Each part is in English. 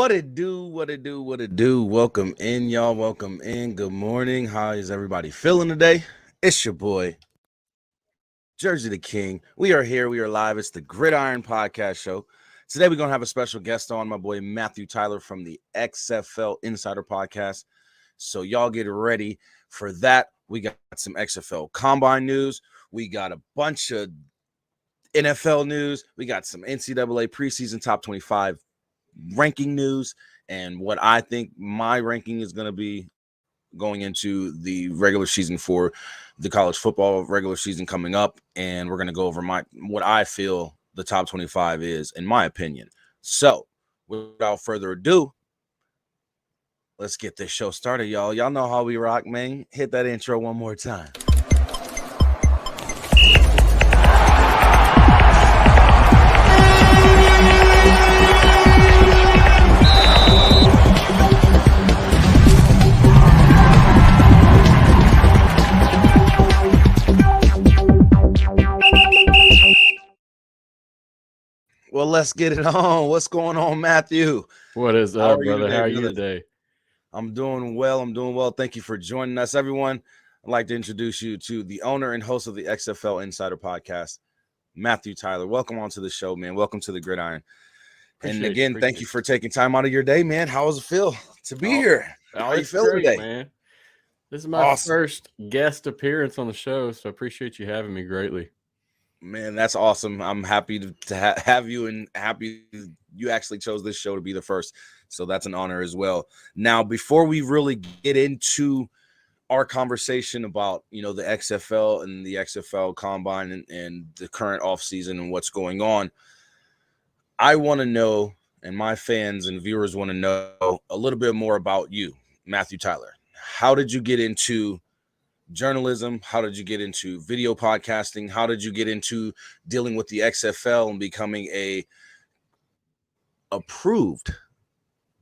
What it do, what it do, what it do. Welcome in, y'all. Welcome in. Good morning. How is everybody feeling today? It's your boy, Jerzey Tha King. We are here. We are live. It's the Gridiron Podcast show. Today, we're going to have a special guest on, my boy, Matthew Tyler from the XFL Insider Podcast. So y'all get ready for that. We got some XFL Combine news. We got a bunch of NFL news. We got some NCAA preseason top 25 ranking news and what I think my ranking is going to be going into the regular season for the college football regular season coming up. And we're going to go over what I feel the top 25 is, in my opinion. So without further ado, let's get this show started, y'all. Y'all know how we rock, man. Hit that intro one more time. Well, let's get it on. What's going on, Matthew? What is up, brother? How are you today? I'm doing well. Thank you for joining us, everyone. I'd like to introduce you to the owner and host of the XFL Insider Podcast, Matthew Tyler. Welcome onto the show, man. Welcome to the Gridiron. And again, thank you for taking time out of your day, man. How does it feel to be here? How are you feeling today, man? This is my first guest appearance on the show, so I appreciate you having me greatly. Man, that's awesome. I'm happy to have you, and happy you actually chose this show to be the first. So that's an honor as well. Now, before we really get into our conversation about, the XFL and the XFL Combine and the current offseason and what's going on, I want to know, and my fans and viewers want to know a little bit more about you, Matthew Tyler. How did you get into journalism? How did you get into video podcasting? How did you get into dealing with the XFL and becoming a approved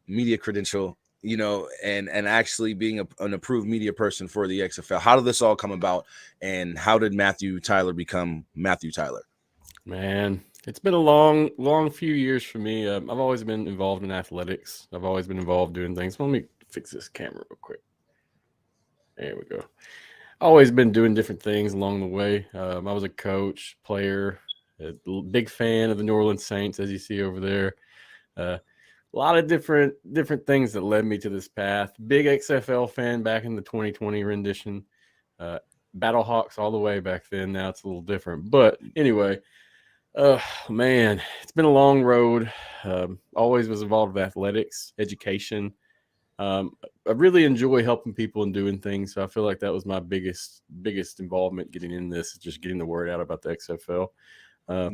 media credential, and actually being an approved media person for the XFL? How did this all come about, and how did Matthew Tyler become Matthew Tyler? Man, it's been a long few years for me. I've always been involved in athletics. I've always been involved doing things. Let me fix this camera real quick. There we go. Always been doing different things along the way. I was a coach, player, a big fan of the New Orleans Saints, as you see over there. A lot of different things that led me to this path. Big XFL fan back in the 2020 rendition. Battlehawks all the way back then. Now it's a little different. But anyway, man, it's been a long road. Always was involved with athletics, education. I really enjoy helping people and doing things. So I feel like that was my biggest involvement getting in this, just getting the word out about the XFL.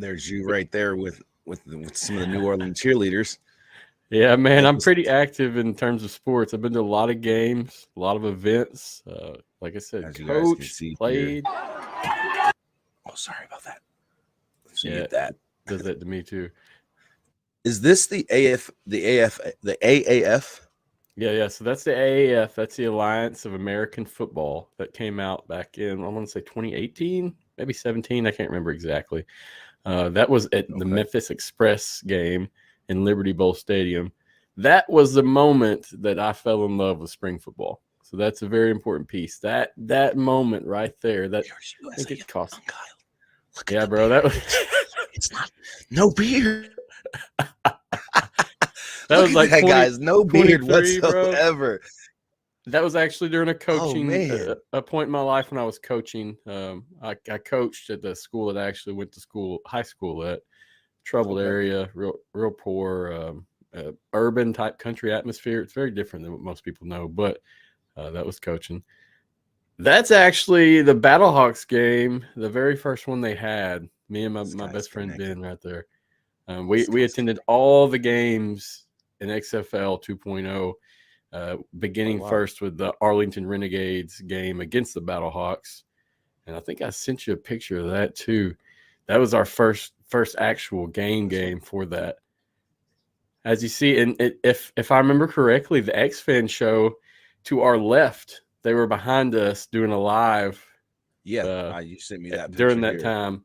There's you right there with some of the New Orleans cheerleaders. Yeah, man, I'm pretty active in terms of sports. I've been to a lot of games, a lot of events. Like I said, coach, played. Oh, sorry about that. Yeah, that does that to me too. Is this the AAF? Yeah. So that's the AAF. That's the Alliance of American Football that came out back in, I want to say 2018, maybe 17. I can't remember exactly. That was at the Memphis Express game in Liberty Bowl Stadium. That was the moment that I fell in love with spring football. So that's a very important piece. That moment right there. That I think it cost. Yeah, bro. That was. It's not no beard. That was like 20, guys, no beard whatsoever. Bro. That was actually during a coaching a point in my life when I was coaching. I coached at the school that I actually went to high school at. Troubled area, real poor, urban type country atmosphere. It's very different than what most people know, but that was coaching. That's actually the Battlehawks game, the very first one they had. Me and my best friend Ben right there. We attended all the games in XFL 2.0, beginning first with the Arlington Renegades game against the Battlehawks. And I think I sent you a picture of that too. That was our first actual game for that. As you see, and if I remember correctly, the X-Fan show to our left, they were behind us doing a live. Yeah, you sent me that during that time.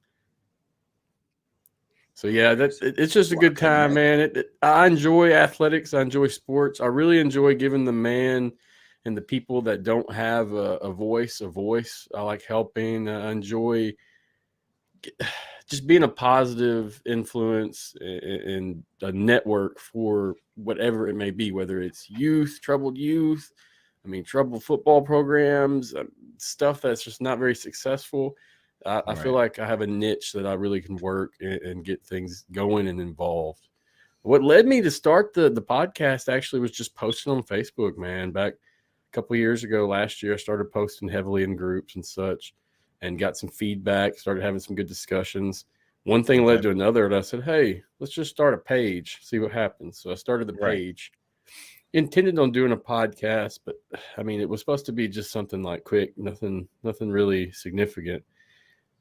So yeah, it's just a good time, man. I enjoy athletics. I enjoy sports. I really enjoy giving the man and the people that don't have a voice. I like helping. I enjoy just being a positive influence and a network for whatever it may be, whether it's troubled youth, troubled football programs, stuff that's just not very successful. I feel like I have a niche that I really can work and get things going and involved. What led me to start the podcast actually was just posting on Facebook, man. Back a couple of years ago, last year, I started posting heavily in groups and such and got some feedback, started having some good discussions. One thing led to another, and I said, hey, let's just start a page, see what happens. So I started the page. Intended on doing a podcast, but it was supposed to be just something like quick, nothing really significant.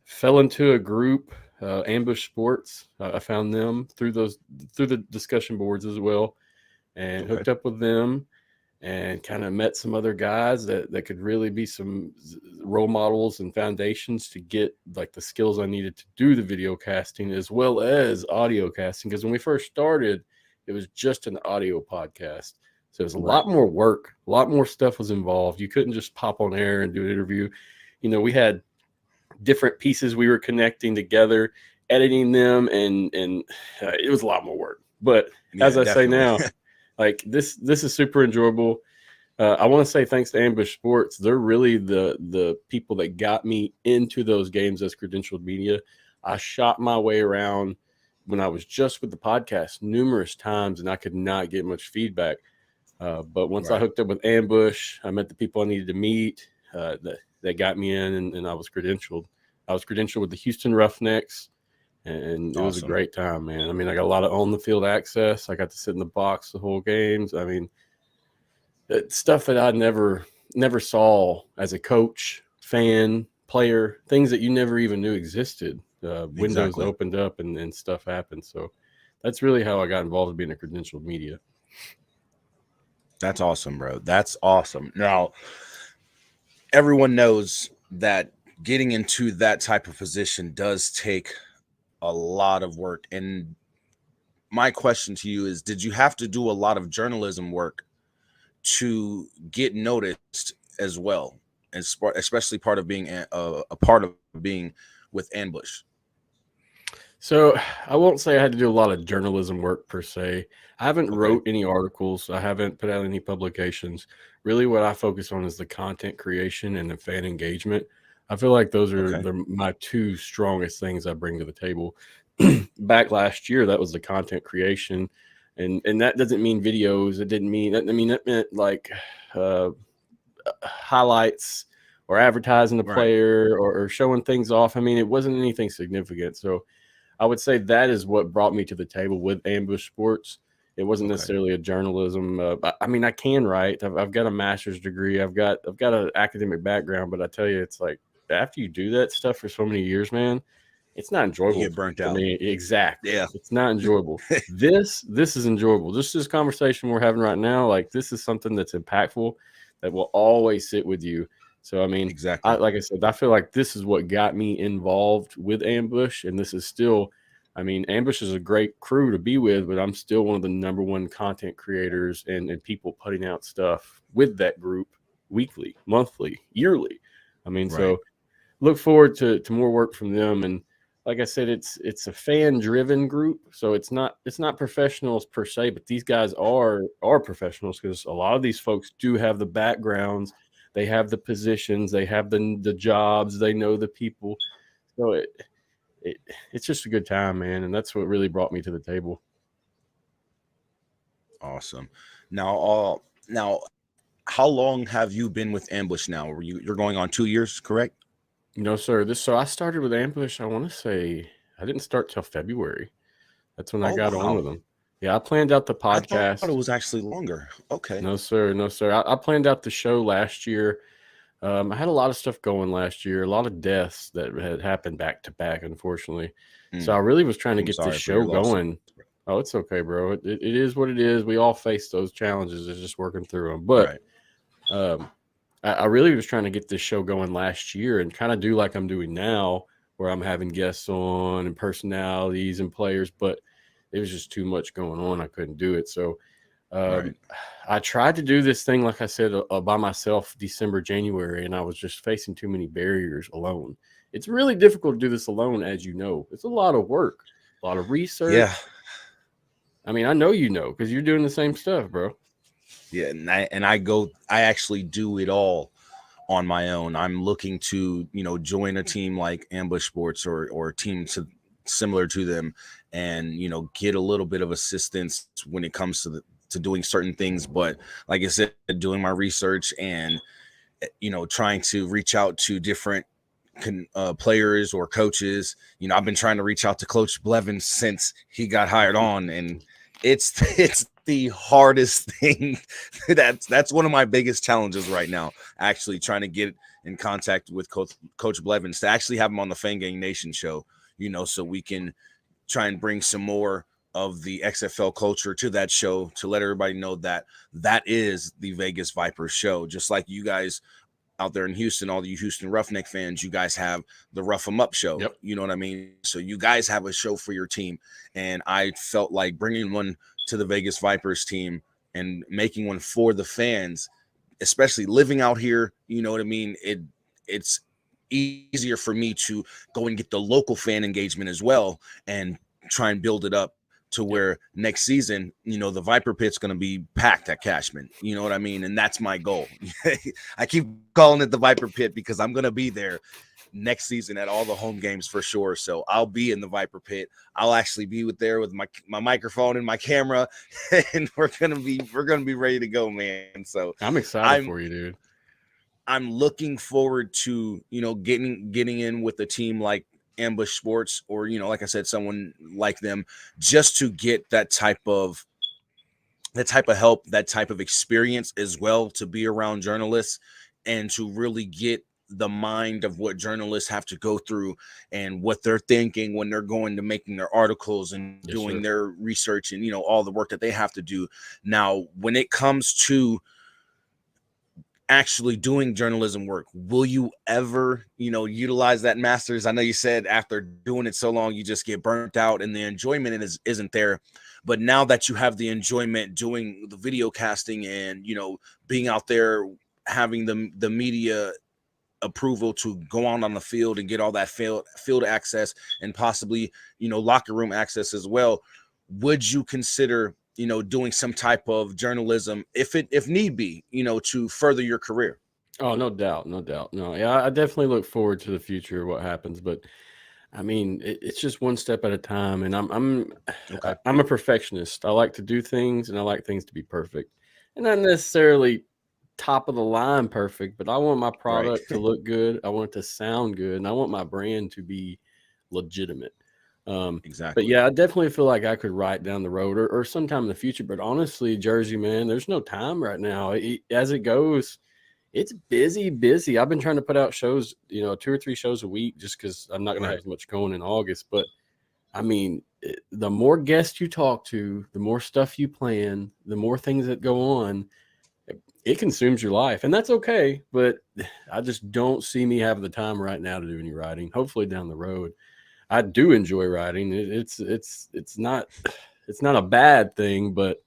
Fell into a group, Ambush Sports. I found them through the discussion boards as well, and hooked up with them, and kind of met some other guys that could really be some role models and foundations to get like the skills I needed to do the video casting as well as audio casting. Because when we first started, it was just an audio podcast. So it was a lot more work, a lot more stuff was involved. You couldn't just pop on air and do an interview. We had different pieces we were connecting together, editing them, and it was a lot more work. But as I say now, like this is super enjoyable. I want to say thanks to Ambush Sports. They're really the people that got me into those games as credentialed media. I shot my way around when I was just with the podcast numerous times, and I could not get much feedback. But once I hooked up with Ambush, I met the people I needed to meet that got me in, and I was credentialed. I was credentialed with the Houston Roughnecks, and it was a great time, man. I got a lot of on-the-field access. I got to sit in the box the whole games. Stuff that I never saw as a coach, fan, player, things that you never even knew existed. Windows opened up and stuff happened. So that's really how I got involved in being a credentialed media. That's awesome, bro. That's awesome. Now, everyone knows that getting into that type of position does take a lot of work. And my question to you is, did you have to do a lot of journalism work to get noticed as well, and especially part of being a part of being with Ambush? So I won't say I had to do a lot of journalism work per se. I haven't wrote any articles. I haven't put out any publications. Really what I focus on is the content creation and the fan engagement. I feel like those are my two strongest things I bring to the table. Back last year, that was the content creation. And that doesn't mean videos. It didn't mean that. That meant like highlights or advertising the player or showing things off. It wasn't anything significant. So I would say that is what brought me to the table with Ambush Sports. It wasn't necessarily a journalism. I can write. I've got a master's degree. I've got an academic background. But I tell you, it's like after you do that stuff for so many years, man, it's not enjoyable. You get burnt out. Exactly. Yeah, it's not enjoyable. This is enjoyable. Just this conversation we're having right now, like this is something that's impactful that will always sit with you. So exactly. Like I said, I feel like this is what got me involved with Ambush, and this is still. Ambush is a great crew to be with, but I'm still one of the number one content creators and people putting out stuff with that group weekly, monthly, yearly. So look forward to more work from them. And like I said, it's a fan-driven group, so it's not professionals per se, but these guys are professionals because a lot of these folks do have the backgrounds, they have the positions, they have the jobs, they know the people. So it's just a good time, man, and that's what really brought me to the table. Awesome. Now, how long have you been with Ambush now? You're going on 2 years, correct? No, sir. So I started with Ambush. I want to say I didn't start till February. That's when I got on with them. Yeah, I planned out the podcast. I thought it was actually longer. Okay. No, sir. I planned out the show last year. I had a lot of stuff going last year, a lot of deaths that had happened back to back, unfortunately. So I really was trying to get this show going. Oh, it's okay, bro. It is what it is. We all face those challenges. It's just working through them. But I really was trying to get this show going last year and kind of do like I'm doing now, where I'm having guests on and personalities and players, but it was just too much going on. I couldn't do it. So Right. I tried to do this thing, like I said, by myself, December, January, and I was just facing too many barriers alone. It's really difficult to do this alone, as you know. It's a lot of work, a lot of research. Yeah. I mean, I know you know because you're doing the same stuff, bro. Yeah. I actually do it all on my own. I'm looking to, join a team like Ambush Sports or a team similar to them and, get a little bit of assistance when it comes to doing certain things. But like I said, doing my research and, trying to reach out to different players or coaches. I've been trying to reach out to Coach Blevins since he got hired on, and it's the hardest thing. That's one of my biggest challenges right now, actually trying to get in contact with Coach Blevins to actually have him on the Fan Gang Nation show, so we can try and bring some more of the XFL culture to that show to let everybody know that is the Vegas Vipers show. Just like you guys out there in Houston, all the Houston Roughneck fans, you guys have the Rough 'em Up show. Yep. You know what I mean? So you guys have a show for your team. And I felt like bringing one to the Vegas Vipers team and making one for the fans, especially living out here, you know what I mean? It's easier for me to go and get the local fan engagement as well and try and build it up to where next season, the Viper Pit's going to be packed at Cashman. You know what I mean? And that's my goal. I keep calling it the Viper Pit because I'm going to be there next season at all the home games for sure. So I'll be in the Viper Pit. I'll actually be there with my microphone and my camera, and we're going to be ready to go, man. So I'm excited for you, dude. I'm looking forward to, getting in with a team like Ambush Sports or, like I said, someone like them, just to get that type of help, that type of experience as well, to be around journalists and to really get the mind of what journalists have to go through and what they're thinking when they're going to making their articles and doing their research and, all the work that they have to do. Now, when it comes to actually doing journalism work, will you ever, utilize that master's? I know you said after doing it so long, you just get burnt out and the enjoyment isn't there. But now that you have the enjoyment doing the video casting and, being out there, having the media approval to go on the field and get all that field access and possibly, locker room access as well, would you consider doing some type of journalism if need be, to further your career? Oh, no doubt. No, yeah, I definitely look forward to the future, what happens, but I mean, it's just one step at a time, and I'm a perfectionist. I like to do things, and I like things to be perfect, and not necessarily top of the line perfect, but I want my product to look good. I want it to sound good, and I want my brand to be legitimate. Exactly. But yeah, I definitely feel like I could write down the road or sometime in the future. But honestly, Jerzey, man, there's no time right now. As it goes, it's busy. I've been trying to put out shows, 2 or 3 shows a week, just because I'm not going to have as much going in August. But I mean, the more guests you talk to, the more stuff you plan, the more things that go on, it consumes your life, and that's okay. But I just don't see me having the time right now to do any writing. Hopefully down the road. I do enjoy writing. It's not a bad thing, but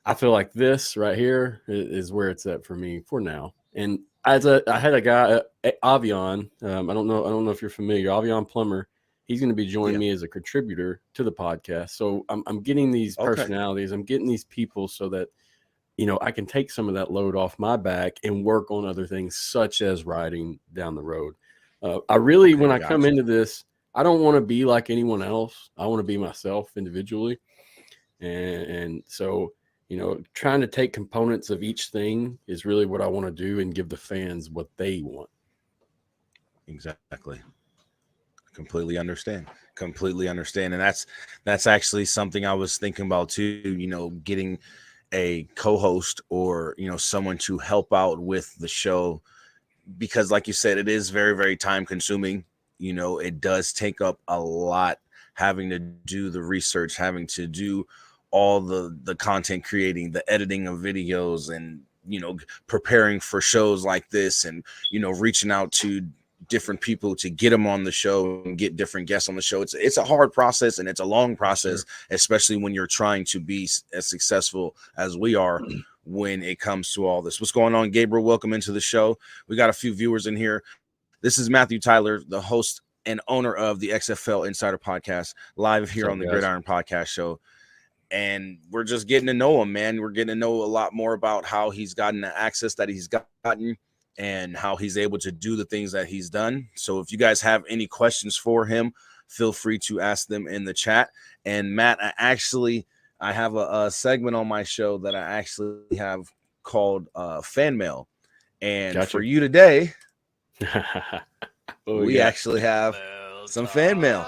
I feel like this right here is where it's at for me for now. And I had a guy, Avion. I don't know if you're familiar. Avion Plummer. He's going to be joining me as a contributor to the podcast. So I'm getting these personalities. I'm getting these people so that I can take some of that load off my back and work on other things such as writing down the road. I really, when I come into this, I don't want to be like anyone else. I want to be myself individually. And so, trying to take components of each thing is really what I want to do and give the fans what they want. Exactly. Completely understand. And that's actually something I was thinking about too, getting a co-host or, someone to help out with the show, because like you said, it is very, very time consuming. It does take up a lot, having to do the research, having to do all the content creating, the editing of videos, and, preparing for shows like this, and, reaching out to different people to get them on the show and get different guests on the show. It's a hard process and it's a long process, Sure. especially when you're trying to be as successful as we are when it comes to all this. What's going on, Gabriel? Welcome into the show. We got a few viewers in here. This is Matthew Tyler, the host and owner of the XFL Insider Podcast, live here on the Gridiron Podcast show. And we're just getting to know him, man. We're getting to know a lot more about how he's gotten the access that he's gotten and how he's able to do the things that he's done. So if you guys have any questions for him, feel free to ask them in the chat. And Matt, I have a segment on my show that I actually have called Fan Mail. And for you today, we actually have some fan mail.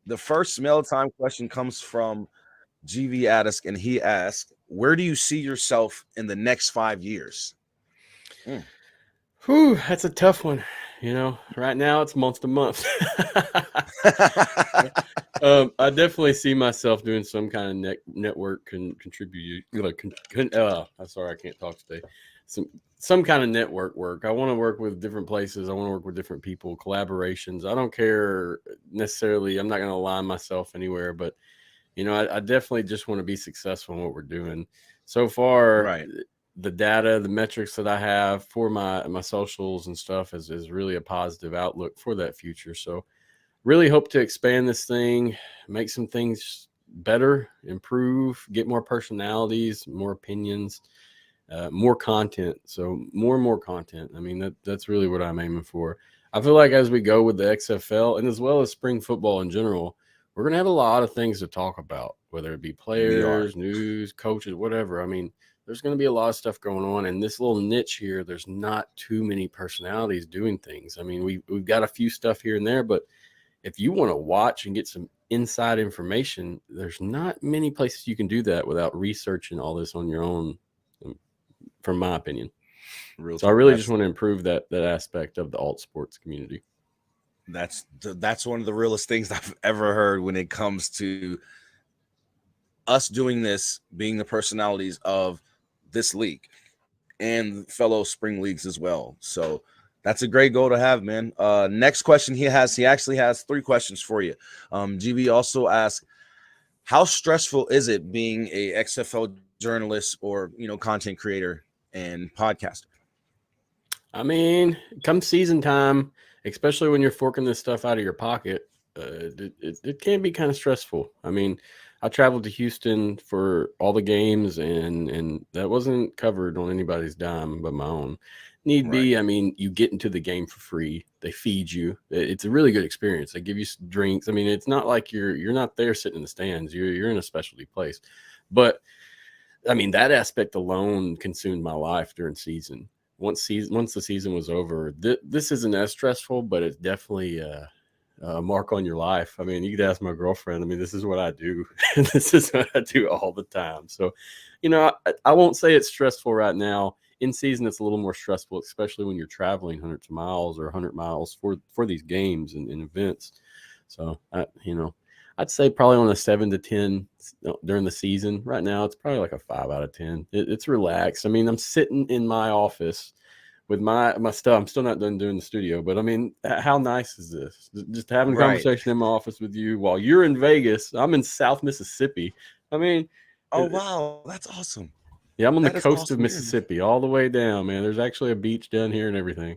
The first mail time question comes from GV Adisk, and he asked, where do you see yourself in the next 5 years? Whew, that's a tough one. You know, right now it's month to month. I definitely see myself doing some kind of network and contribute. Sorry, I can't talk today. Some kind of network work. I want to work with different places. I want to work with different people, collaborations. I don't care necessarily. I'm not going to align myself anywhere, but you know, I definitely just want to be successful in what we're doing. So far, right. The data, the metrics that I have for my socials and stuff is really a positive outlook for that future. So really hope to expand this thing, make some things better, improve, get more personalities, more opinions, more content. So more and more content. I mean, that's really what I'm aiming for. I feel like as we go with the XFL and as well as spring football in general, we're going to have a lot of things to talk about, whether it be players, news, coaches, whatever. I mean, there's going to be a lot of stuff going on. And this little niche here, there's not too many personalities doing things. I mean, we've got a few stuff here and there, but if you want to watch and get some inside information, there's not many places you can do that without researching all this on your own, from my opinion. So I really just want to improve that aspect of the alt sports community. That's one of the realest things I've ever heard when it comes to us doing this, being the personalities of this league and fellow spring leagues as well. So that's a great goal to have, man. Next question he actually has 3 questions for you. GB also asked, how stressful is it being a XFL journalist or, you know, content creator and podcaster? I mean, come season time, especially when you're forking this stuff out of your pocket, it can be kind of stressful. I mean, I traveled to Houston for all the games, and that wasn't covered on anybody's dime but my own. Need be, I mean, you get into the game for free. They feed you. It's a really good experience. They give you drinks. I mean, it's not like you're not there sitting in the stands. You're in a specialty place. But I mean, that aspect alone consumed my life during season. Once the season was over, this isn't as stressful, but it's definitely a mark on your life. I mean, you could ask my girlfriend. I mean, this is what I do. This is what I do all the time. So, you know, I won't say it's stressful right now. In season, it's a little more stressful, especially when you're traveling hundreds of miles or 100 miles for these games and events. So, you know, I'd say probably on a 7 to 10 during the season. Right now, it's probably like a 5 out of 10. It's relaxed. I mean, I'm sitting in my office with my stuff. I'm still not done doing the studio, but I mean, how nice is this? Just having a conversation in my office with you while you're in Vegas. I'm in South Mississippi. I mean, wow, that's awesome. Yeah, I'm on the coast of Mississippi, all the way down, man. There's actually a beach down here and everything.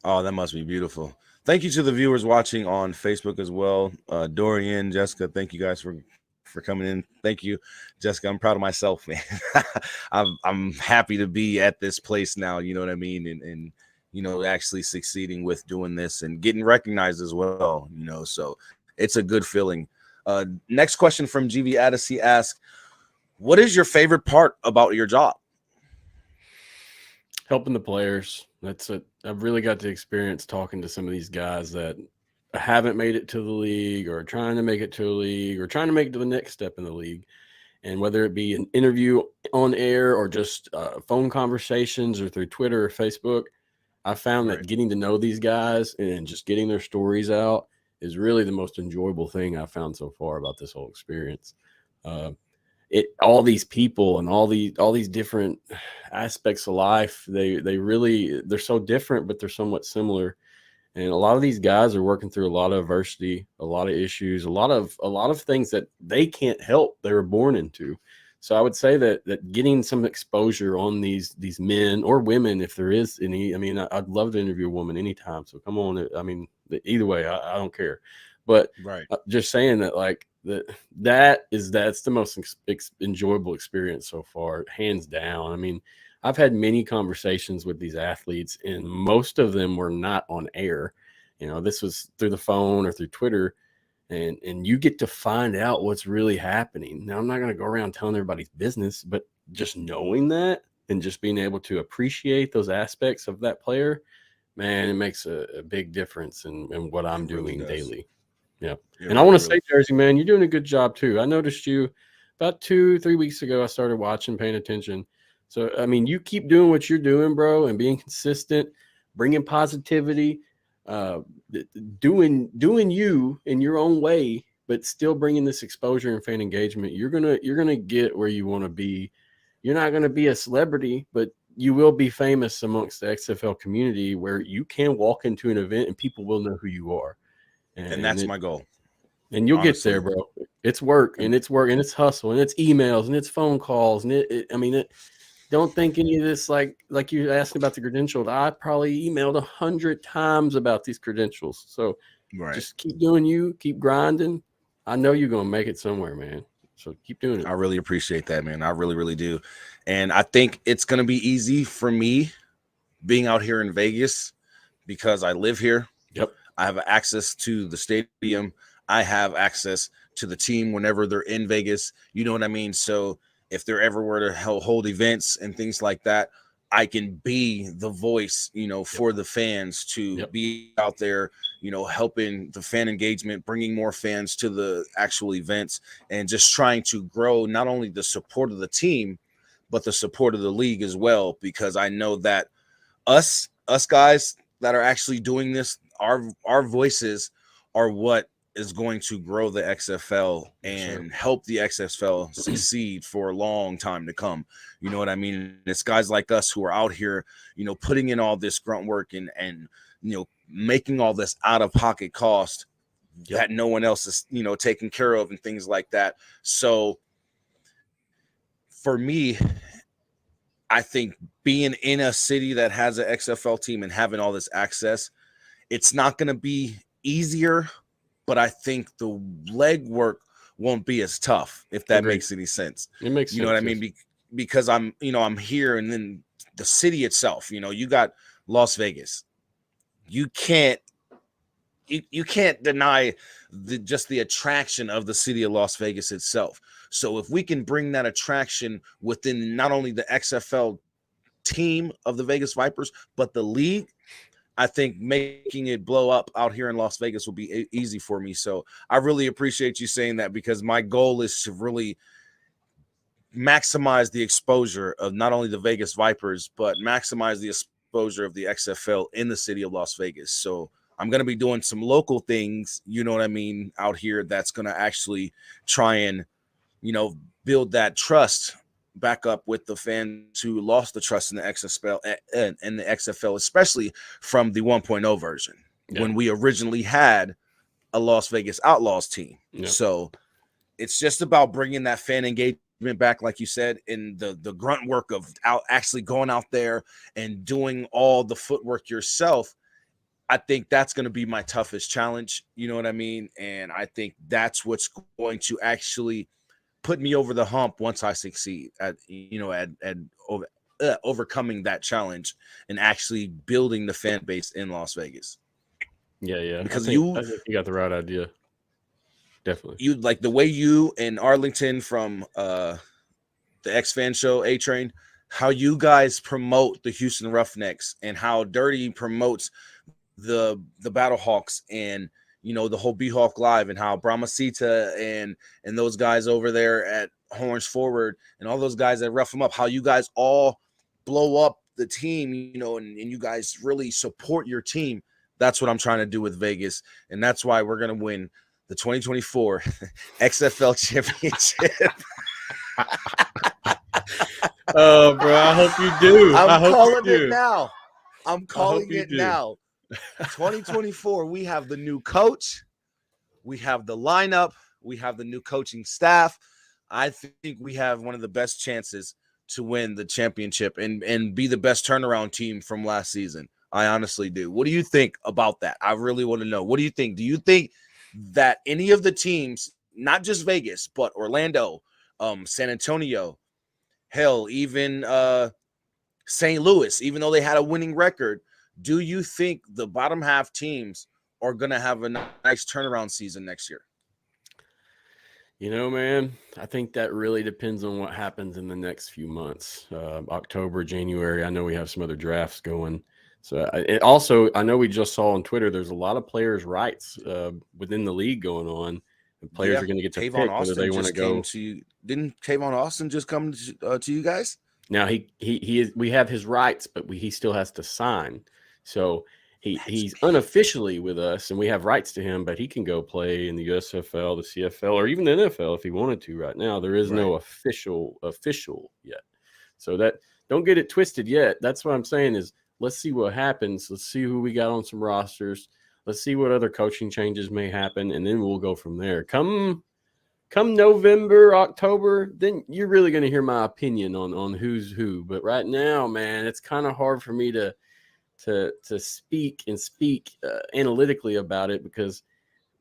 Oh, that must be beautiful. Thank you to the viewers watching on Facebook as well. Dorian, Jessica, thank you guys for coming in. Thank you, Jessica. I'm proud of myself, man. I'm happy to be at this place now. You know what I mean? And you know, actually succeeding with doing this and getting recognized as well. You know, so it's a good feeling. Next question from GV Addisy asks, what is your favorite part about your job? Helping the players. That's it. I've really got to experience talking to some of these guys that haven't made it to the league or trying to make it to a league or trying to make it to the next step in the league. And whether it be an interview on air or just phone conversations or through Twitter or Facebook, I found that getting to know these guys and just getting their stories out is really the most enjoyable thing I've found so far about this whole experience. all these people and all these different aspects of life, they're so different, but they're somewhat similar. And a lot of these guys are working through a lot of adversity, a lot of issues, a lot of things that they can't help, they were born into. So I would say that getting some exposure on these men or women, if there is any. I mean, I'd love to interview a woman anytime. So come on. I mean, either way, I don't care. But Right. Just saying that, like that's the most enjoyable experience so far, hands down. I mean, I've had many conversations with these athletes, and most of them were not on air. This was through the phone or through Twitter. And you get to find out what's really happening. Now, I'm not going to go around telling everybody's business, but just knowing that and just being able to appreciate those aspects of that player, man, it makes a big difference in what I'm doing daily. Yeah. And I want to say, Jerzey, man, you're doing a good job too. I noticed you about 2-3 weeks ago. I started watching, paying attention. So, I mean, you keep doing what you're doing, bro, and being consistent, bringing positivity, doing you in your own way, but still bringing this exposure and fan engagement. You're gonna get where you want to be. You're not gonna be a celebrity, but you will be famous amongst the XFL community, where you can walk into an event and people will know who you are. And that's my goal. And you'll get there, bro. It's work, and it's hustle, and it's emails, and it's phone calls, and don't think any of this like you asked about the credentials. I probably emailed 100 times about these credentials. So just keep doing you, keep grinding. I know you're gonna make it somewhere, man. So keep doing it. I really appreciate that, man. I really, really do. And I think it's gonna be easy for me being out here in Vegas because I live here. Yep. I have access to the stadium. I have access to the team whenever they're in Vegas. You know what I mean? So if they're ever were to hold events and things like that, I can be the voice, for the fans to be out there, helping the fan engagement, bringing more fans to the actual events, and just trying to grow not only the support of the team, but the support of the league as well. Because I know that us guys that are actually doing this, our voices are what is going to grow the XFL and help the XFL succeed for a long time to come. You know what I mean? It's guys like us who are out here, putting in all this grunt work and making all this out of pocket cost that no one else is, taking care of and things like that. So for me, I think being in a city that has an XFL team and having all this access, it's not going to be easier, but I think the legwork won't be as tough, if that makes any sense. It makes sense. You know what I mean? Because I'm here, and then the city itself, you got Las Vegas. You can't deny just the attraction of the city of Las Vegas itself. So if we can bring that attraction within not only the XFL team of the Vegas Vipers, but the league, I think making it blow up out here in Las Vegas will be easy for me. So I really appreciate you saying that, because my goal is to really maximize the exposure of not only the Vegas Vipers, but maximize the exposure of the XFL in the city of Las Vegas. So I'm going to be doing some local things, you know what I mean, out here that's going to actually try and, build that trust back up with the fans who lost the trust in the XFL and the XFL, especially from the 1.0 version when we originally had a Las Vegas Outlaws team. So it's just about bringing that fan engagement back, like you said, in the grunt work of actually going out there and doing all the footwork yourself. I think that's going to be my toughest challenge. You know what I mean? And I think that's what's going to actually put me over the hump once I succeed at overcoming that challenge and actually building the fan base in Las Vegas. Yeah. Because I think you got the right idea. Definitely. You like the way you and Arlington from the X-Fan show, A-Train, how you guys promote the Houston Roughnecks and how Dirty promotes the Battlehawks and the whole B-Hawk Live, and how Brahmasita and those guys over there at Horns Forward and all those guys that rough them up, how you guys all blow up the team, and you guys really support your team. That's what I'm trying to do with Vegas. And that's why we're going to win the 2024 XFL championship. Oh, bro, I hope you do. I'm calling you it now. I'm calling it now. 2024, we have the new coach. We have the lineup. We have the new coaching staff. I think we have one of the best chances to win the championship and be the best turnaround team from last season. I honestly do. What do you think about that? I really want to know. What do you think? Do you think that any of the teams, not just Vegas, but Orlando, San Antonio, hell, even St. Louis, even though they had a winning record, do you think the bottom half teams are going to have a nice turnaround season next year? You know, man, I think that really depends on what happens in the next few months. October, January. I know we have some other drafts going. So also, I know we just saw on Twitter, there's a lot of players' rights within the league going on. And players are going to get to pick whether they want to go. Didn't Tavon Austin just come to you guys? Now he is. We have his rights, but he still has to sign. So he's unofficially with us, and we have rights to him. But he can go play in the USFL, the CFL, or even the NFL if he wanted to. Right now, there is no official yet. So that don't get it twisted yet. That's what I'm saying is let's see what happens. Let's see who we got on some rosters. Let's see what other coaching changes may happen, and then we'll go from there. Come November, October, then you're really going to hear my opinion on who's who. But right now, man, it's kind of hard for me to speak analytically about it because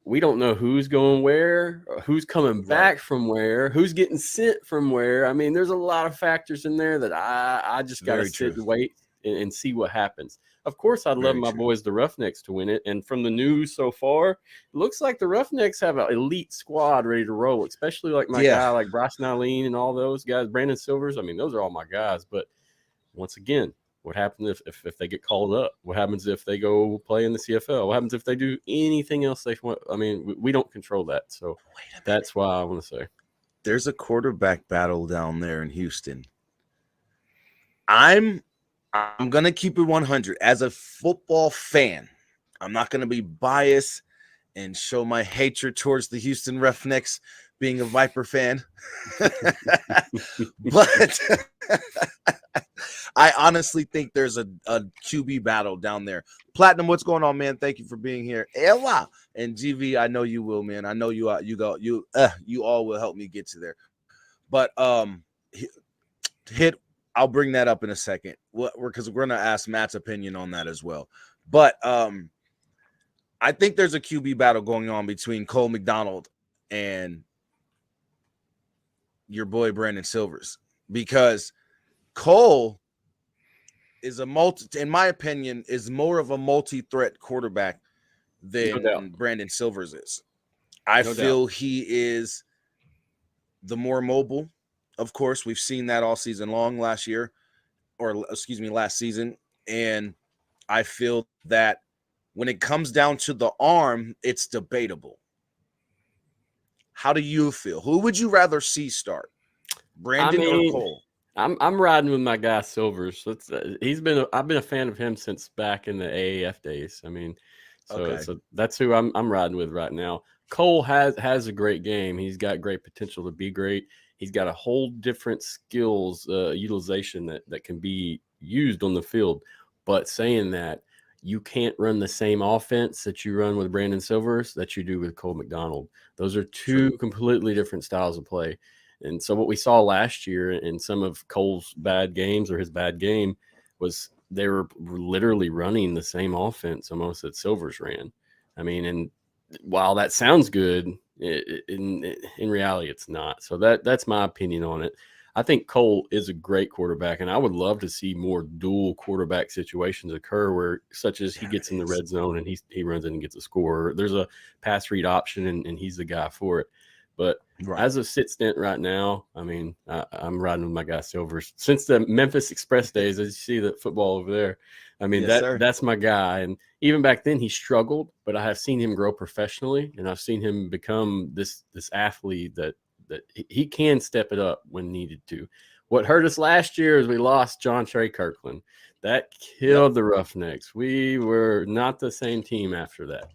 we don't know who's going where, who's coming back from where, who's getting sent from where. I mean, there's a lot of factors in there that I just got to sit and wait and see what happens. Of course, I'd love my boys, the Roughnecks, to win it. And from the news so far, it looks like the Roughnecks have an elite squad ready to roll, especially like my guy, like Bryson Eileen and all those guys, Brandon Silvers. I mean, those are all my guys. But once again, what happens if they get called up? What happens if they go play in the CFL? What happens if they do anything else they want? I mean, we don't control that. So that's why I want to say. There's a quarterback battle down there in Houston. I'm going to keep it 100. As a football fan, I'm not going to be biased and show my hatred towards the Houston Roughnecks being a Viper fan. But I honestly think there's a QB battle down there. Platinum, what's going on, man? Thank you for being here. Ella and GV, I know you will, man. I know you all will help me get to there. But I'll bring that up in a second. Because we're going to ask Matt's opinion on that as well. But I think there's a QB battle going on between Cole McDonald and your boy Brandon Silvers, because Cole is in my opinion, is more of a multi-threat quarterback than Brandon Silvers is. I feel he is the more mobile. Of course, we've seen that all season long last season. And I feel that when it comes down to the arm, it's debatable. How do you feel? Who would you rather see start, Brandon or Cole? I'm riding with my guy Silvers. I've been a fan of him since back in the AAF days. I mean, so that's who I'm riding with right now. Cole has a great game. He's got great potential to be great. He's got a whole different skills utilization that can be used on the field. But saying that, you can't run the same offense that you run with Brandon Silvers that you do with Cole McDonald. Those are two completely different styles of play. And so what we saw last year in some of Cole's bad games or his bad game was they were literally running the same offense almost that Silvers ran. I mean, and while that sounds good, in reality, it's not. So that's my opinion on it. I think Cole is a great quarterback, and I would love to see more dual quarterback situations occur where such as he gets in the red zone and he runs in and gets a score. There's a pass read option, and he's the guy for it. But as a sit stint right now, I mean, I'm riding with my guy Silvers. Since the Memphis Express days, as you see the football over there, I mean, that's my guy. And even back then he struggled, but I have seen him grow professionally, and I've seen him become this athlete that he can step it up when needed to. What hurt us last year is we lost John Trey Kirkland. That killed the Roughnecks. We were not the same team after that.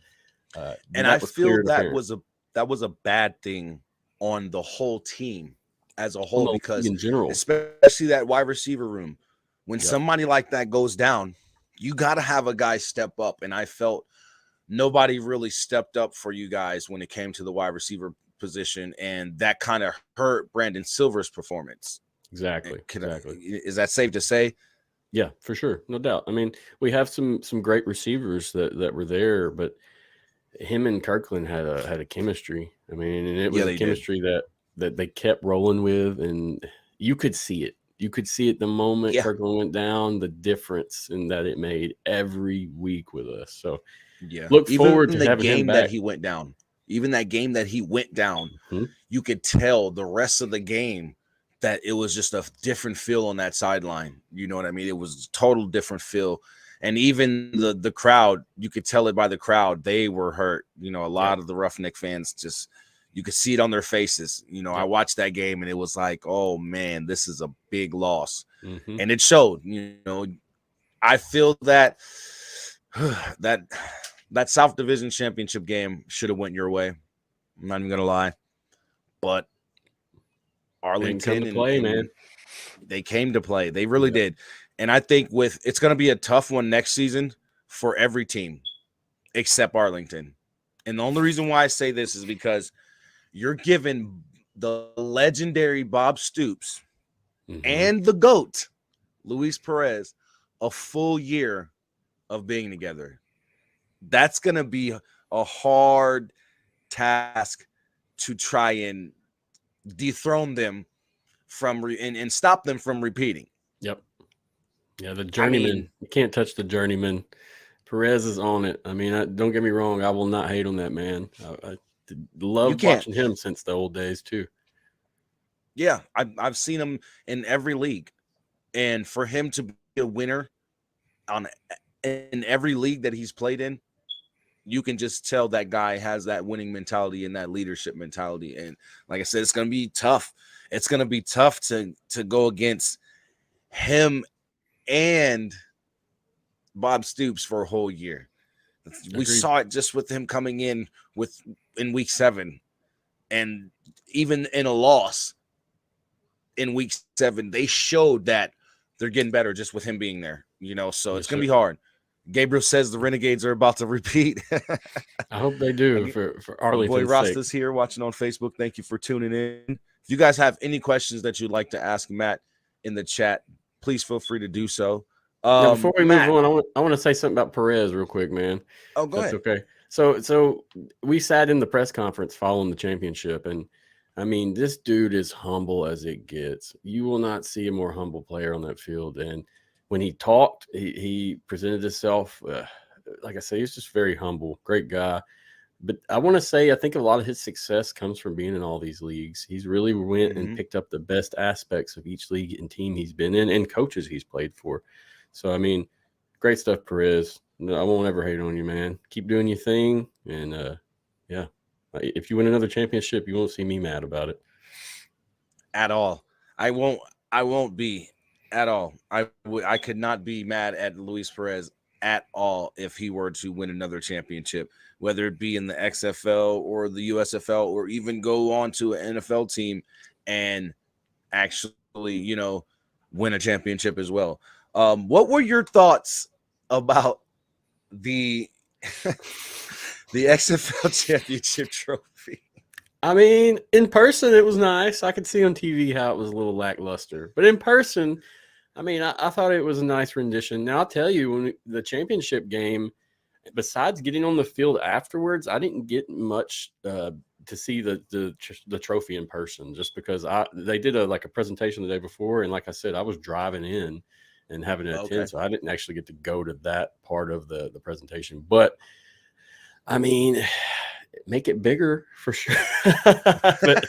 And I feel that was a bad thing on the whole team as a whole, because in general, especially that wide receiver room, when Yep. somebody like that goes down, you got to have a guy step up. And I felt nobody really stepped up for you guys when it came to the wide receiver position, and that kind of hurt Brandon Silver's performance. Exactly. Is that safe to say? Yeah, for sure, no doubt. I mean, we have some great receivers that were there, but him and Kirkland had a chemistry. I mean, and it was a chemistry that they kept rolling with, and you could see it. You could see it the moment Kirkland went down, the difference in that it made every week with us. So look forward to having him back. That he went down. Even that game that he went down, you could tell the rest of the game that it was just a different feel on that sideline. You know what I mean? It was a total different feel. And even the crowd, you could tell it by the crowd. They were hurt. You know, a lot of the Roughneck fans just, you could see it on their faces. You know, I watched that game and it was like, oh man, this is a big loss. And it showed. You know, I feel that that South Division championship game should have went your way. I'm not even gonna lie, but Arlington they came to play. They really did. And I think it's going to be a tough one next season for every team except Arlington. And the only reason why I say this is because you're giving the legendary Bob Stoops and the GOAT, Luis Perez, a full year of being together. That's going to be a hard task to try and dethrone them from and stop them from repeating. Yep. Yeah, the journeyman. You can't touch the journeyman. Perez is on it. I mean, don't get me wrong. I will not hate on that man. I love watching him since the old days too. Yeah, I've seen him in every league, and for him to be a winner in every league that he's played in, you can just tell that guy has that winning mentality and that leadership mentality. And like I said, it's going to be tough. It's going to be tough to go against him and Bob Stoops for a whole year. We saw it just with him coming in week 7, and even in a loss in week 7, they showed that they're getting better just with him being there, you know, so it's going to be hard. Gabriel says the Renegades are about to repeat. I hope they do for Arlington's boy Rasta's here watching on Facebook. Thank you for tuning in. If you guys have any questions that you'd like to ask Matt in the chat, please feel free to do so. Now, before we move on, I want to say something about Perez real quick, man. Oh, go ahead. Okay. So we sat in the press conference following the championship, and I mean, this dude is humble as it gets. You will not see a more humble player on that field. And when he talked, he presented himself, like I say, he's just very humble, great guy. But I want to say, I think a lot of his success comes from being in all these leagues. He's really went and picked up the best aspects of each league and team he's been in and coaches he's played for. So, I mean, great stuff, Perez. No, I won't ever hate on you, man. Keep doing your thing. And, yeah, if you win another championship, you won't see me mad about it. At all. I won't be at all. I could not be mad at Luis Perez at all if he were to win another championship, whether it be in the XFL or the USFL, or even go on to an NFL team and actually, you know, win a championship as well. What were your thoughts about the XFL championship trophy? I mean, in person, it was nice. I could see on TV how it was a little lackluster. But in person, I mean, I thought it was a nice rendition. Now, I'll tell you, when the championship game, besides getting on the field afterwards, I didn't get much to see the trophy in person, just because they did a presentation the day before. And like I said, I was driving in and having to attend, so I didn't actually get to go to that part of the presentation. But, I mean, make it bigger for sure. But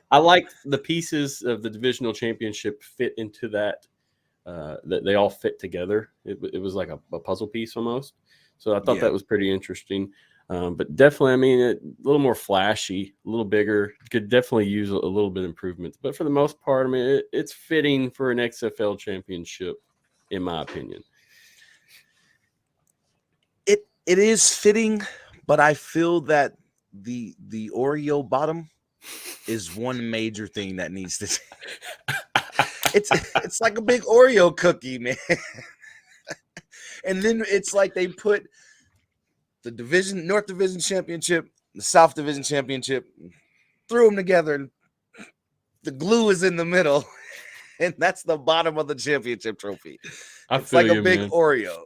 I like the pieces of the divisional championship fit into that. That they all fit together. It was like a puzzle piece almost. So I thought that was pretty interesting. But definitely, I mean, a little more flashy, a little bigger. Could definitely use a little bit of improvements. But for the most part, I mean, it's fitting for an XFL championship, in my opinion. It is fitting, but I feel that the Oreo bottom is one major thing that needs to. It's like a big Oreo cookie, man. And then it's like they put the North Division Championship, the South Division Championship, threw them together, and the glue is in the middle, and that's the bottom of the championship trophy. It's like a big Oreo.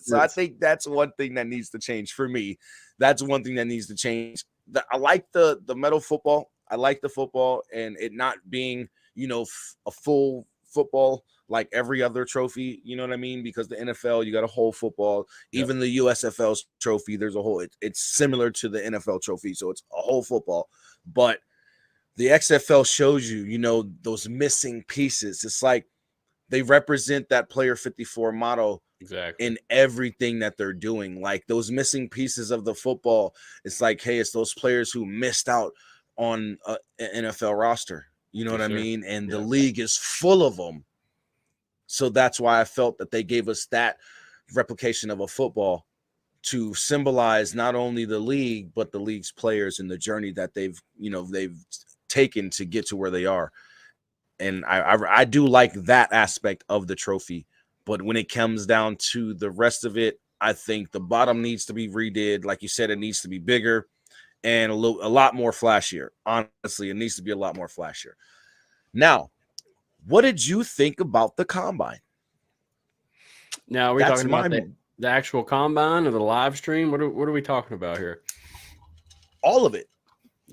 So I think that's one thing that needs to change for me. That's one thing that needs to change. I like the medal football. I like the football and it not being, a full football like every other trophy. You know what I mean? Because the NFL, you got a whole football. Yep. Even the USFL's trophy, there's a whole. It's similar to the NFL trophy, so it's a whole football. But the XFL shows you, those missing pieces. It's like they represent that Player 54 model exactly in everything that they're doing. Like those missing pieces of the football, it's like, hey, it's those players who missed out on an NFL roster. You know what I mean? And the league is full of them. So that's why I felt that they gave us that replication of a football to symbolize not only the league, but the league's players and the journey that they've taken to get to where they are. And I do like that aspect of the trophy. But when it comes down to the rest of it, I think the bottom needs to be redid. Like you said, it needs to be bigger and a lot more flashier. Honestly, it needs to be a lot more flashier. Now, what did you think about the combine? Now, are we talking about the actual combine or the live stream? What are we talking about here? All of it.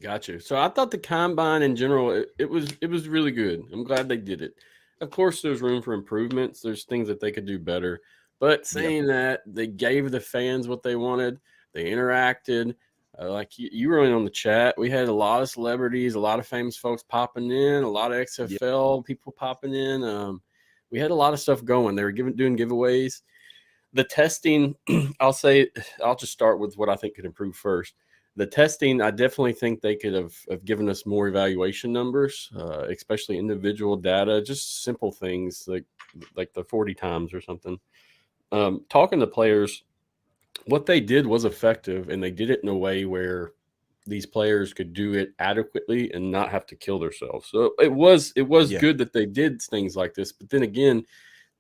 Got you. So I thought the combine in general, it was really good. I'm glad they did it. Of course, there's room for improvements. There's things that they could do better. But saying that, they gave the fans what they wanted. They interacted. Like you were in on the chat. We had a lot of celebrities, a lot of famous folks popping in, a lot of XFL people popping in. We had a lot of stuff going. They were doing giveaways. The testing, I'll just start with what I think could improve first. The testing, I definitely think they could have given us more evaluation numbers, especially individual data, just simple things like the 40 times or something. Talking to players, what they did was effective, and they did it in a way where these players could do it adequately and not have to kill themselves. So it was good that they did things like this. But then again,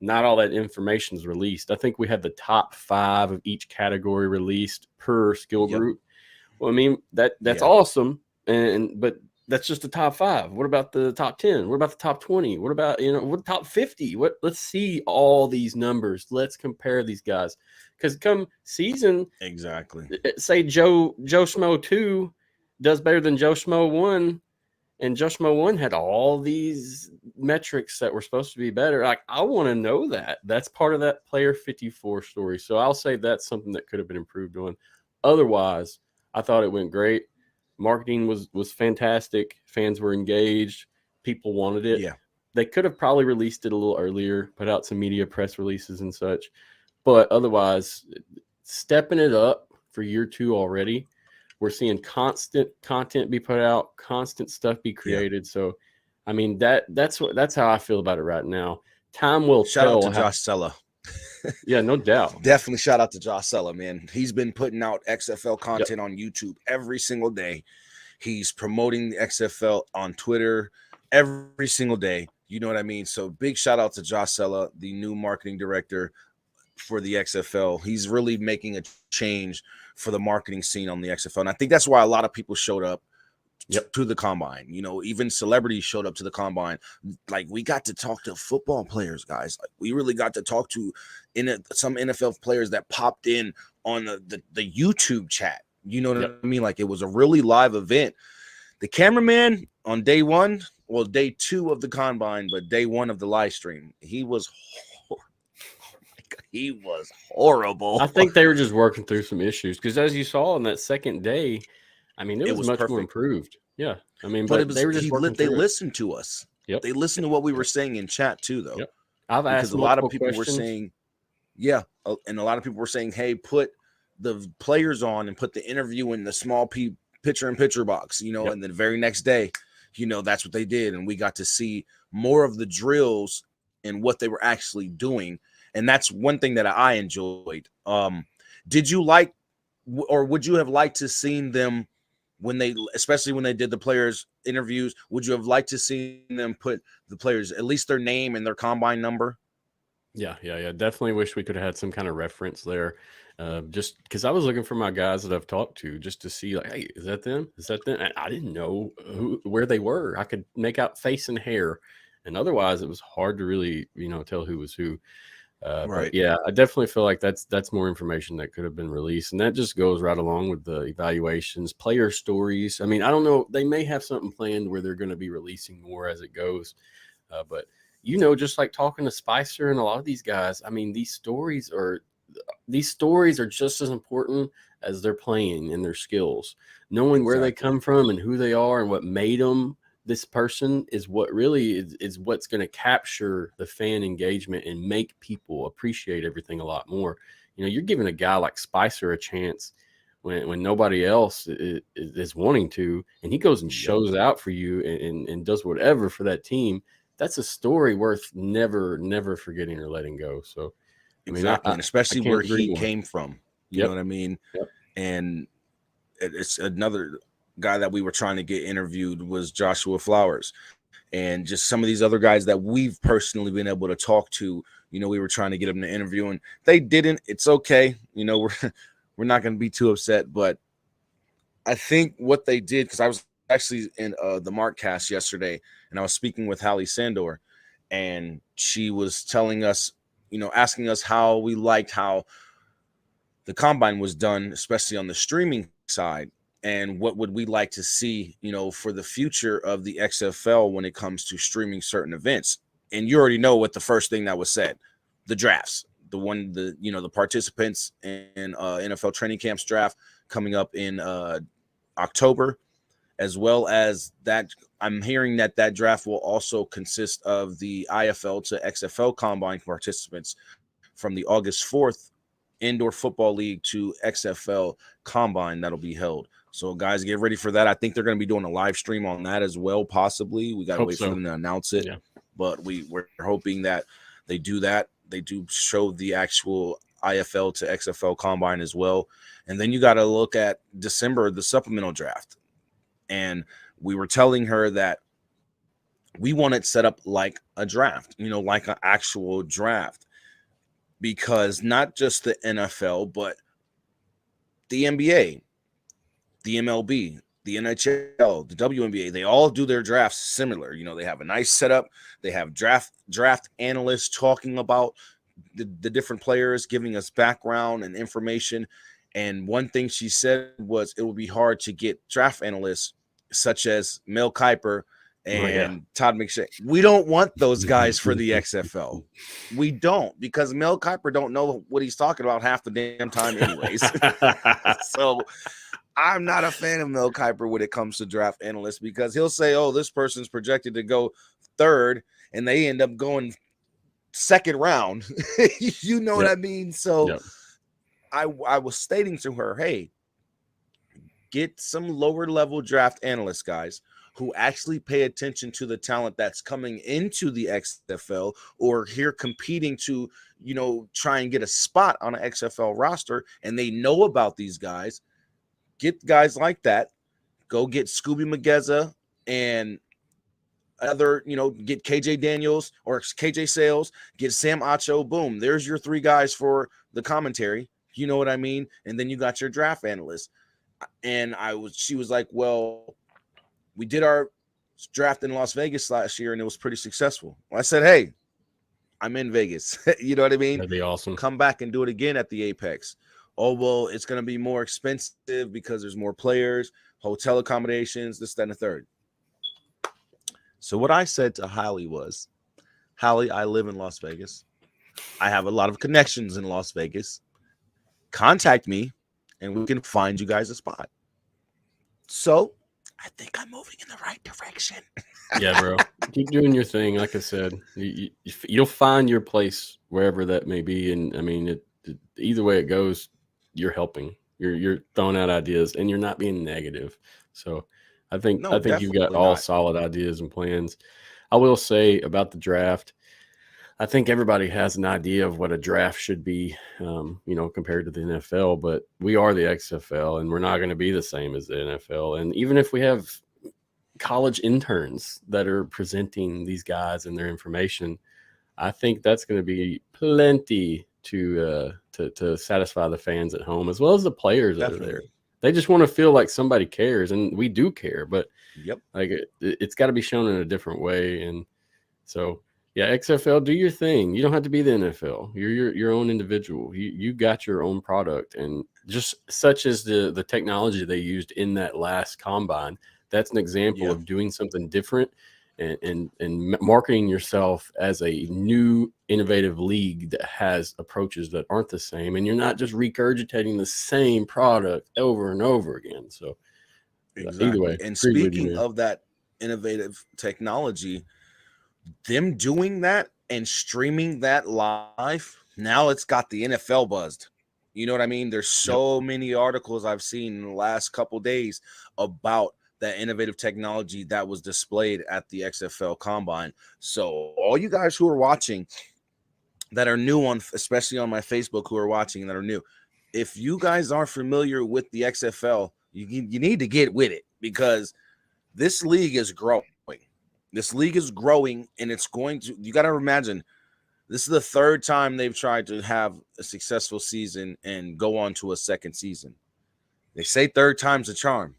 not all that information is released. I think we had the top 5 of each category released per skill group. Well, I mean, that's awesome. But that's just the top 5. What about the top 10? What about the top 20? What about, what top 50? Let's see all these numbers. Let's compare these guys. Because come season, exactly. Say Joe Schmo 2 does better than Joe Schmo 1, and Joe Schmo 1 had all these metrics that were supposed to be better. Like, I want to know that. That's part of that Player 54 story. So I'll say that's something that could have been improved on. Otherwise, I thought it went great. Marketing was fantastic. Fans were engaged. People wanted it. Yeah. They could have probably released it a little earlier, put out some media press releases and such. But otherwise, stepping it up for year 2 already. We're seeing constant content be put out, constant stuff be created. Yeah. So, I mean, that's how I feel about it right now. Time will tell. Shout out to Josh Sella. Yeah, no doubt. Definitely shout out to Josh Sella, man. He's been putting out XFL content on YouTube every single day. He's promoting the XFL on Twitter every single day. You know what I mean? So big shout out to Josh Sella, the new marketing director for the XFL. He's really making a change for the marketing scene on the XFL. And I think that's why a lot of people showed up to the combine. Even celebrities showed up to the combine. Like, we got to talk to football players, guys. Like, we really got to talk to some NFL players that popped in on the YouTube chat. You know what I mean? Like, it was a really live event. The cameraman on day 2 of the combine, but day 1 of the live stream, he was horrible. I think they were just working through some issues because, as you saw on that second day, I mean, it was much more improved. Yeah, I mean, but they were just they listened to us. Yep. They listened to what we were saying in chat too, though. Yep. I've asked a lot of people were saying, and a lot of people were saying, hey, put the players on and put the interview in the small picture-in-picture box, and then the very next day, that's what they did, and we got to see more of the drills and what they were actually doing. And that's one thing that I enjoyed. Did you like, or would you have liked to seen them especially when they did the players interviews, would you have liked to see them put the players, at least their name and their combine number? Yeah. Definitely wish we could have had some kind of reference there. Just because I was looking for my guys that I've talked to just to see, like, hey, is that them? Is that them? And I didn't know where they were. I could make out face and hair, and otherwise it was hard to really, tell who was who. Right. But yeah, I definitely feel like that's more information that could have been released, and that just goes right along with the evaluations, player stories. I mean, I don't know, they may have something planned where they're going to be releasing more as it goes, but just like talking to Spicer and a lot of these guys, I mean, these stories are just as important as their playing and their skills. Knowing where they come from and who they are and what made them this person is what really is what's going to capture the fan engagement and make people appreciate everything a lot more. You're giving a guy like Spicer a chance when nobody else is wanting to, and he goes and shows out for you and does whatever for that team. That's a story worth never forgetting or letting go. So, exactly, and especially where he came from. You know what I mean? Yep. And it's another guy that we were trying to get interviewed was Joshua Flowers, and just some of these other guys that we've personally been able to talk to. We were trying to get them to interview, and they didn't. It's okay. We're not going to be too upset, but I think what they did, because I was actually in the Mark cast yesterday, and I was speaking with Hallie Sandor, and she was telling us, asking us how we liked how the combine was done, especially on the streaming side, and what would we like to see, for the future of the XFL when it comes to streaming certain events. And you already know what the first thing that was said: the drafts, the participants in NFL training camps draft coming up in October, as well as that. I'm hearing that draft will also consist of the IFL to XFL combine participants from the August 4th Indoor Football League to XFL combine that'll be held. So guys, get ready for that. I think they're going to be doing a live stream on that as well. Possibly, we got to wait for them to announce it. Yeah. But we're hoping that they do that. They do show the actual IFL to XFL combine as well. And then you got to look at December, the supplemental draft. And we were telling her that we want it set up like a draft, like an actual draft, because not just the NFL, but the NBA, the MLB, the NHL, the WNBA, they all do their drafts similar. They have a nice setup. They have draft analysts talking about the different players, giving us background and information. And one thing she said was it would be hard to get draft analysts such as Mel Kiper and Todd McShay. We don't want those guys for the XFL. We don't, because Mel Kiper don't know what he's talking about half the damn time anyways. So I'm not a fan of Mel Kiper when it comes to draft analysts, because he'll say, oh, this person's projected to go third, and they end up going second round. You know what I mean? So I was stating to her, hey, get some lower level draft analysts, guys, who actually pay attention to the talent that's coming into the XFL or here competing to, try and get a spot on an XFL roster, and they know about these guys. Get guys like that. Go get Scooby Mageza and other, get KJ Daniels or KJ Sales, get Sam Acho. Boom. There's your three guys for the commentary. You know what I mean? And then you got your draft analyst. And she was like, well, we did our draft in Las Vegas last year and it was pretty successful. Well, I said, hey, I'm in Vegas. You know what I mean? That'd be awesome. Come back and do it again at the Apex. Oh, well, it's going to be more expensive because there's more players, hotel accommodations, this, that, and the third. So what I said to Hallie was, Hallie, I live in Las Vegas. I have a lot of connections in Las Vegas. Contact me and we can find you guys a spot. So I think I'm moving in the right direction. Yeah, bro. Keep doing your thing. Like I said, you'll find your place wherever that may be. And I mean, either way it goes, you're helping. You're throwing out ideas, and you're not being negative. So I think you've got all solid ideas and plans. I will say about the draft, I think everybody has an idea of what a draft should be, compared to the NFL, but we are the XFL and we're not going to be the same as the NFL. And even if we have college interns that are presenting these guys and their information, I think that's going to be plenty to satisfy the fans at home as well as the players that are there. They just want to feel like somebody cares, and we do care, but like it's got to be shown in a different way. And so, yeah, XFL, do your thing. You don't have to be the NFL. You're your own individual. You got your own product, and just such as the technology they used in that last combine, that's an example of doing something different and marketing yourself as a new innovative league that has approaches that aren't the same, and you're not just regurgitating the same product over and over again. So either way, and speaking of that innovative technology, them doing that and streaming that live, now it's got the NFL buzzed. You know what I mean? There's so many articles I've seen in the last couple days about that innovative technology that was displayed at the XFL Combine. So all you guys who are watching that are new especially on my Facebook, who are watching that are new, if you guys aren't familiar with the XFL, you need to get with it, because this league is growing. This league is growing, and it's going to, you got to imagine, this is the third time they've tried to have a successful season and go on to a second season. They say third time's a charm.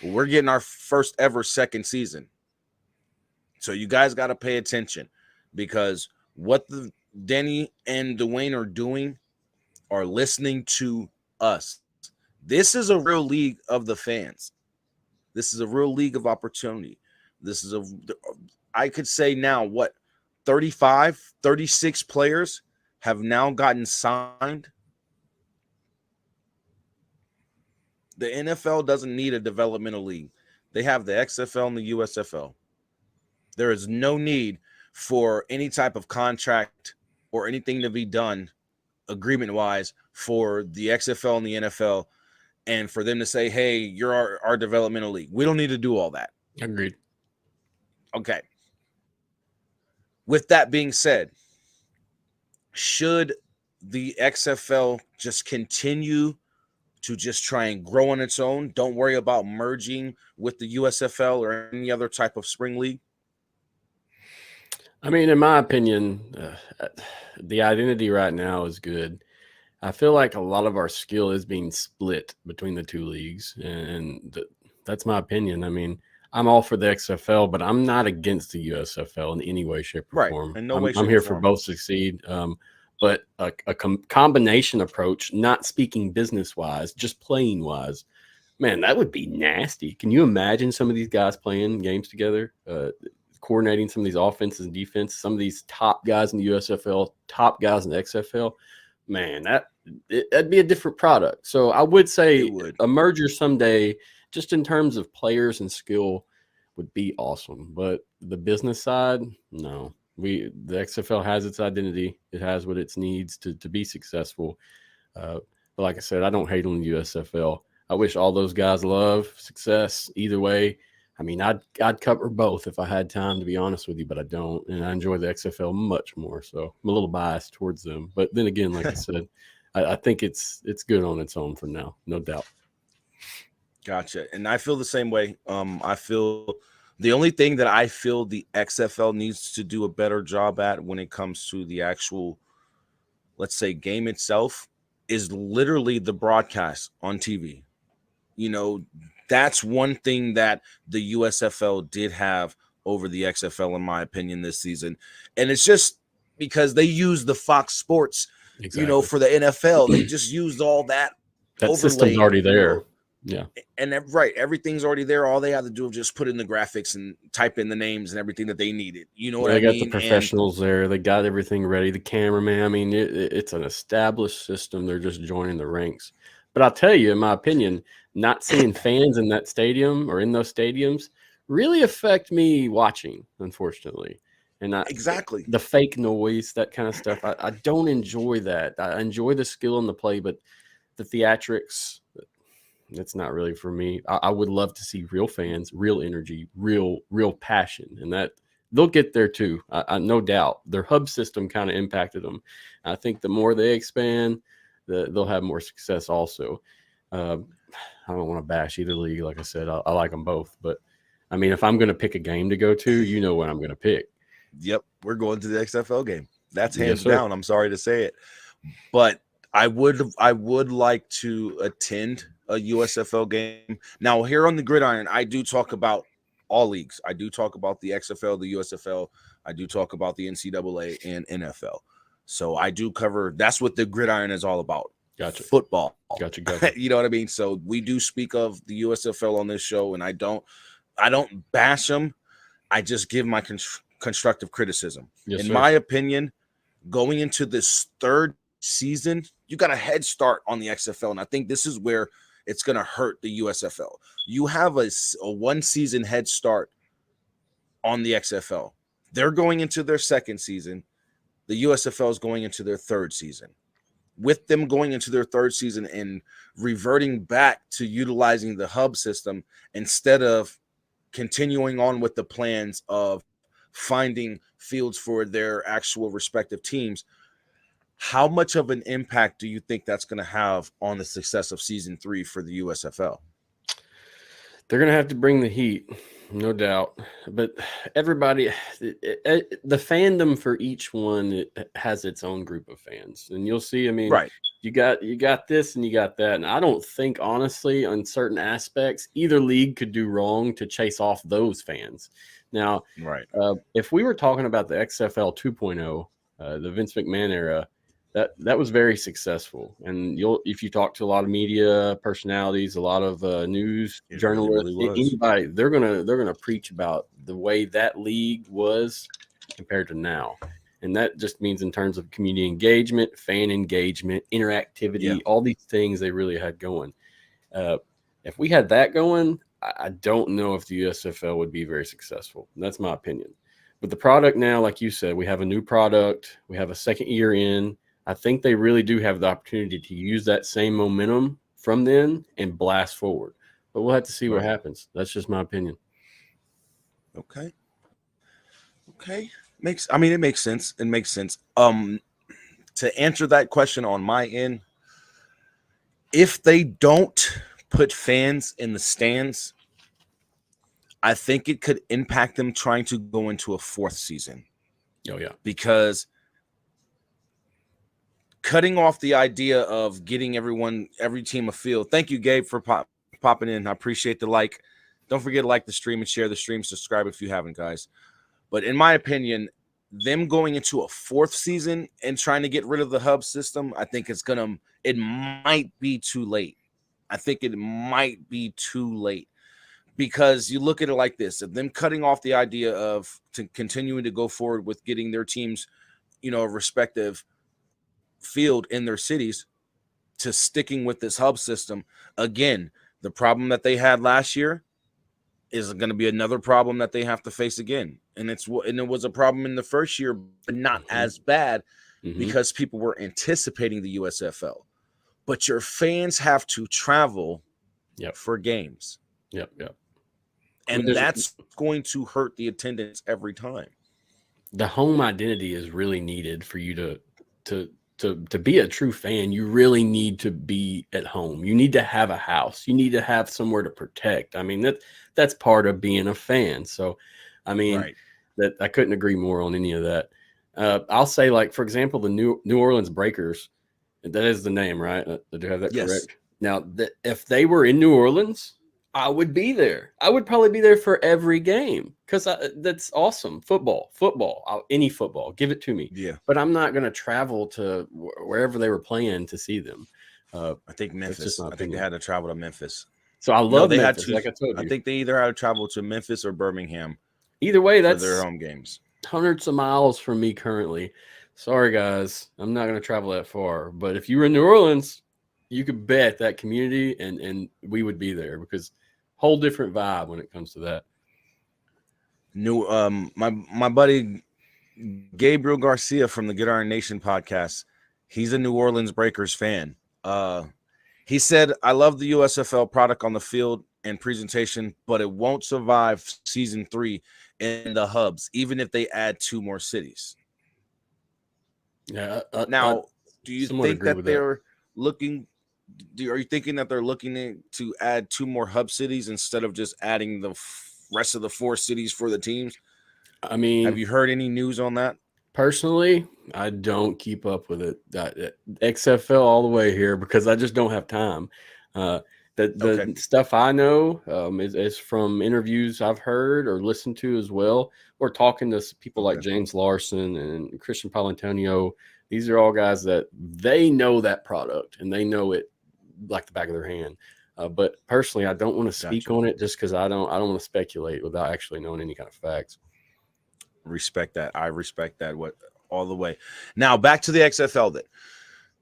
We're getting our first ever second season. So you guys got to pay attention, because what the Denny and Dwayne are doing are listening to us. This is a real league of the fans. This is a real league of opportunity. This is I could say now, 35, 36 players have now gotten signed. The NFL doesn't need a developmental league. They have the XFL and the USFL. There is no need for any type of contract or anything to be done agreement-wise for the XFL and the NFL, and for them to say, hey, you're our developmental league. We don't need to do all that. Agreed. Okay. With that being said, should the XFL just continue to just try and grow on its own? Don't worry about merging with the USFL or any other type of spring league? I mean, in my opinion, the identity right now is good. I feel like a lot of our skill is being split between the two leagues, and that's my opinion. I mean, I'm all for the XFL, but I'm not against the USFL in any way, shape, or form. In no way, I'm here for both succeed. But a combination approach, not speaking business-wise, just playing-wise, man, that would be nasty. Can you imagine some of these guys playing games together, coordinating some of these offenses and defenses, some of these top guys in the USFL, top guys in the XFL? Man, that'd be a different product. So I would say a merger someday, just in terms of players and skill, would be awesome. But the business side, no. The XFL has its identity. It has what it needs to be successful. But like I said, I don't hate on the USFL. I wish all those guys love, success, either way. I mean, I'd cover both if I had time, to be honest with you, but I don't. And I enjoy the XFL much more. So I'm a little biased towards them. But then again, like I said, I think it's good on its own for now, no doubt. Gotcha. And I feel the same way. I feel the only thing that I feel the XFL needs to do a better job at when it comes to the actual, let's say, game itself, is literally the broadcast on TV. You know, that's one thing that the USFL did have over the XFL, in my opinion, this season. And it's just because they use the Fox Sports, for the NFL. They just used all that. That system's already there. Yeah. And everything's already there. All they have to do is just put in the graphics and type in the names and everything that they needed. You know what I mean? They got the professionals there. They got everything ready. The cameraman. I mean, it's an established system. They're just joining the ranks. But I'll tell you, in my opinion, not seeing fans in that stadium or in those stadiums really affect me watching, unfortunately. And exactly the fake noise, that kind of stuff. I don't enjoy that. I enjoy the skill in the play, but the theatrics, it's not really for me. I would love to see real fans, real energy, real passion, and they'll get there too. I no doubt. Their hub system kind of impacted them. I think the more they expand, they'll have more success also. I don't want to bash either league. Like I said, I like them both. But, I mean, if I'm going to pick a game to go to, you know what I'm going to pick. Yep, we're going to the XFL game. That's hands Yes, sir. down. I'm sorry to say it. But I would like to attend a USFL game. Now, here on the Gridiron, I do talk about all leagues. I do talk about the XFL, the USFL. I do talk about the NCAA and NFL. So I do cover. That's what the Gridiron is all about. Gotcha. Football. Gotcha. You know what I mean? So we do speak of the USFL on this show, and I don't bash them. I just give my constructive criticism. Yes, in sir. my opinion, going into this third season, you got a head start on the XFL, and I think this is where it's going to hurt the USFL. You have a 1 season head start on the XFL. They're going into their second season. The USFL is going into their third season. With them going into their third season and reverting back to utilizing the hub system instead of continuing on with the plans of finding fields for their actual respective teams, how much of an impact do you think that's going to have on the success of season 3 for the USFL? They're going to have to bring the heat, no doubt. But everybody, the fandom for each one has its own group of fans. And you'll see, I mean, right. You got this and you got that. And I don't think, honestly, on certain aspects, either league could do wrong to chase off those fans. Now, right. If we were talking about the XFL 2.0, the Vince McMahon era, that was very successful. And if you talk to a lot of media personalities, a lot of news journalists, anybody, they're gonna preach about the way that league was compared to now. And that just means in terms of community engagement, fan engagement, interactivity, all these things they really had going. If we had that going, I don't know if the USFL would be very successful. That's my opinion. But the product now, like you said, we have a new product. We have a second year in. I think they really do have the opportunity to use that same momentum from then and blast forward. But we'll have to see what happens. That's just my opinion. Okay. It makes sense. It makes sense. To answer that question on my end, if they don't put fans in the stands, I think it could impact them trying to go into a 4th season. Oh, yeah. Because cutting off the idea of getting every team a field. Thank you, Gabe, for popping in. I appreciate the like. Don't forget to like the stream and share the stream. Subscribe if you haven't, guys. But in my opinion, them going into a 4th season and trying to get rid of the hub system, I think it might be too late. I think it might be too late because you look at it like this: of them cutting off the idea of continuing to go forward with getting their teams, a respective field in their cities, to sticking with this hub system. Again, the problem that they had last year is going to be another problem that they have to face again. And it was a problem in the first year, but not as bad because people were anticipating the USFL. But your fans have to travel for games. Yep. And that's going to hurt the attendance every time. The home identity is really needed for you to be a true fan. You really need to be at home. You need to have a house. You need to have somewhere to protect. I mean, that's part of being a fan. So, I mean, that I couldn't agree more on any of that. I'll say, like, for example, the New Orleans Breakers, that is the name, right? Do I have that correct? Now, if they were in New Orleans, I would be there. I would probably be there for every game because that's awesome. Football, any football, give it to me. Yeah. But I'm not going to travel to wherever they were playing to see them. I think Memphis. I think they had to travel to Memphis. So I love Memphis, like I told you. I think they either had to travel to Memphis or Birmingham. Either way, that's their home games. Hundreds of miles from me currently. Sorry, guys. I'm not going to travel that far. But if you were in New Orleans, you could bet that community and we would be there because whole different vibe when it comes to that. My buddy Gabriel Garcia from the Gridiron Nation podcast, he's a New Orleans Breakers fan. He said, I love the USFL product on the field and presentation, but it won't survive season 3 in the hubs, even if they add 2 more cities. Yeah. Now, do you think that they're looking? Are you thinking that they're looking to add 2 more hub cities instead of just adding the rest of the 4 cities for the teams? I mean, have you heard any news on that? Personally, I don't keep up with it. XFL all the way here because I just don't have time. The stuff I know is from interviews I've heard or listened to as well, or talking to people like James Larson and Christian Palantonio. These are all guys that they know that product and they know it like the back of their hand. But personally, I don't want to speak on it just because I don't want to speculate without actually knowing any kind of facts. Respect that. I respect that all the way. Now back to the XFL then.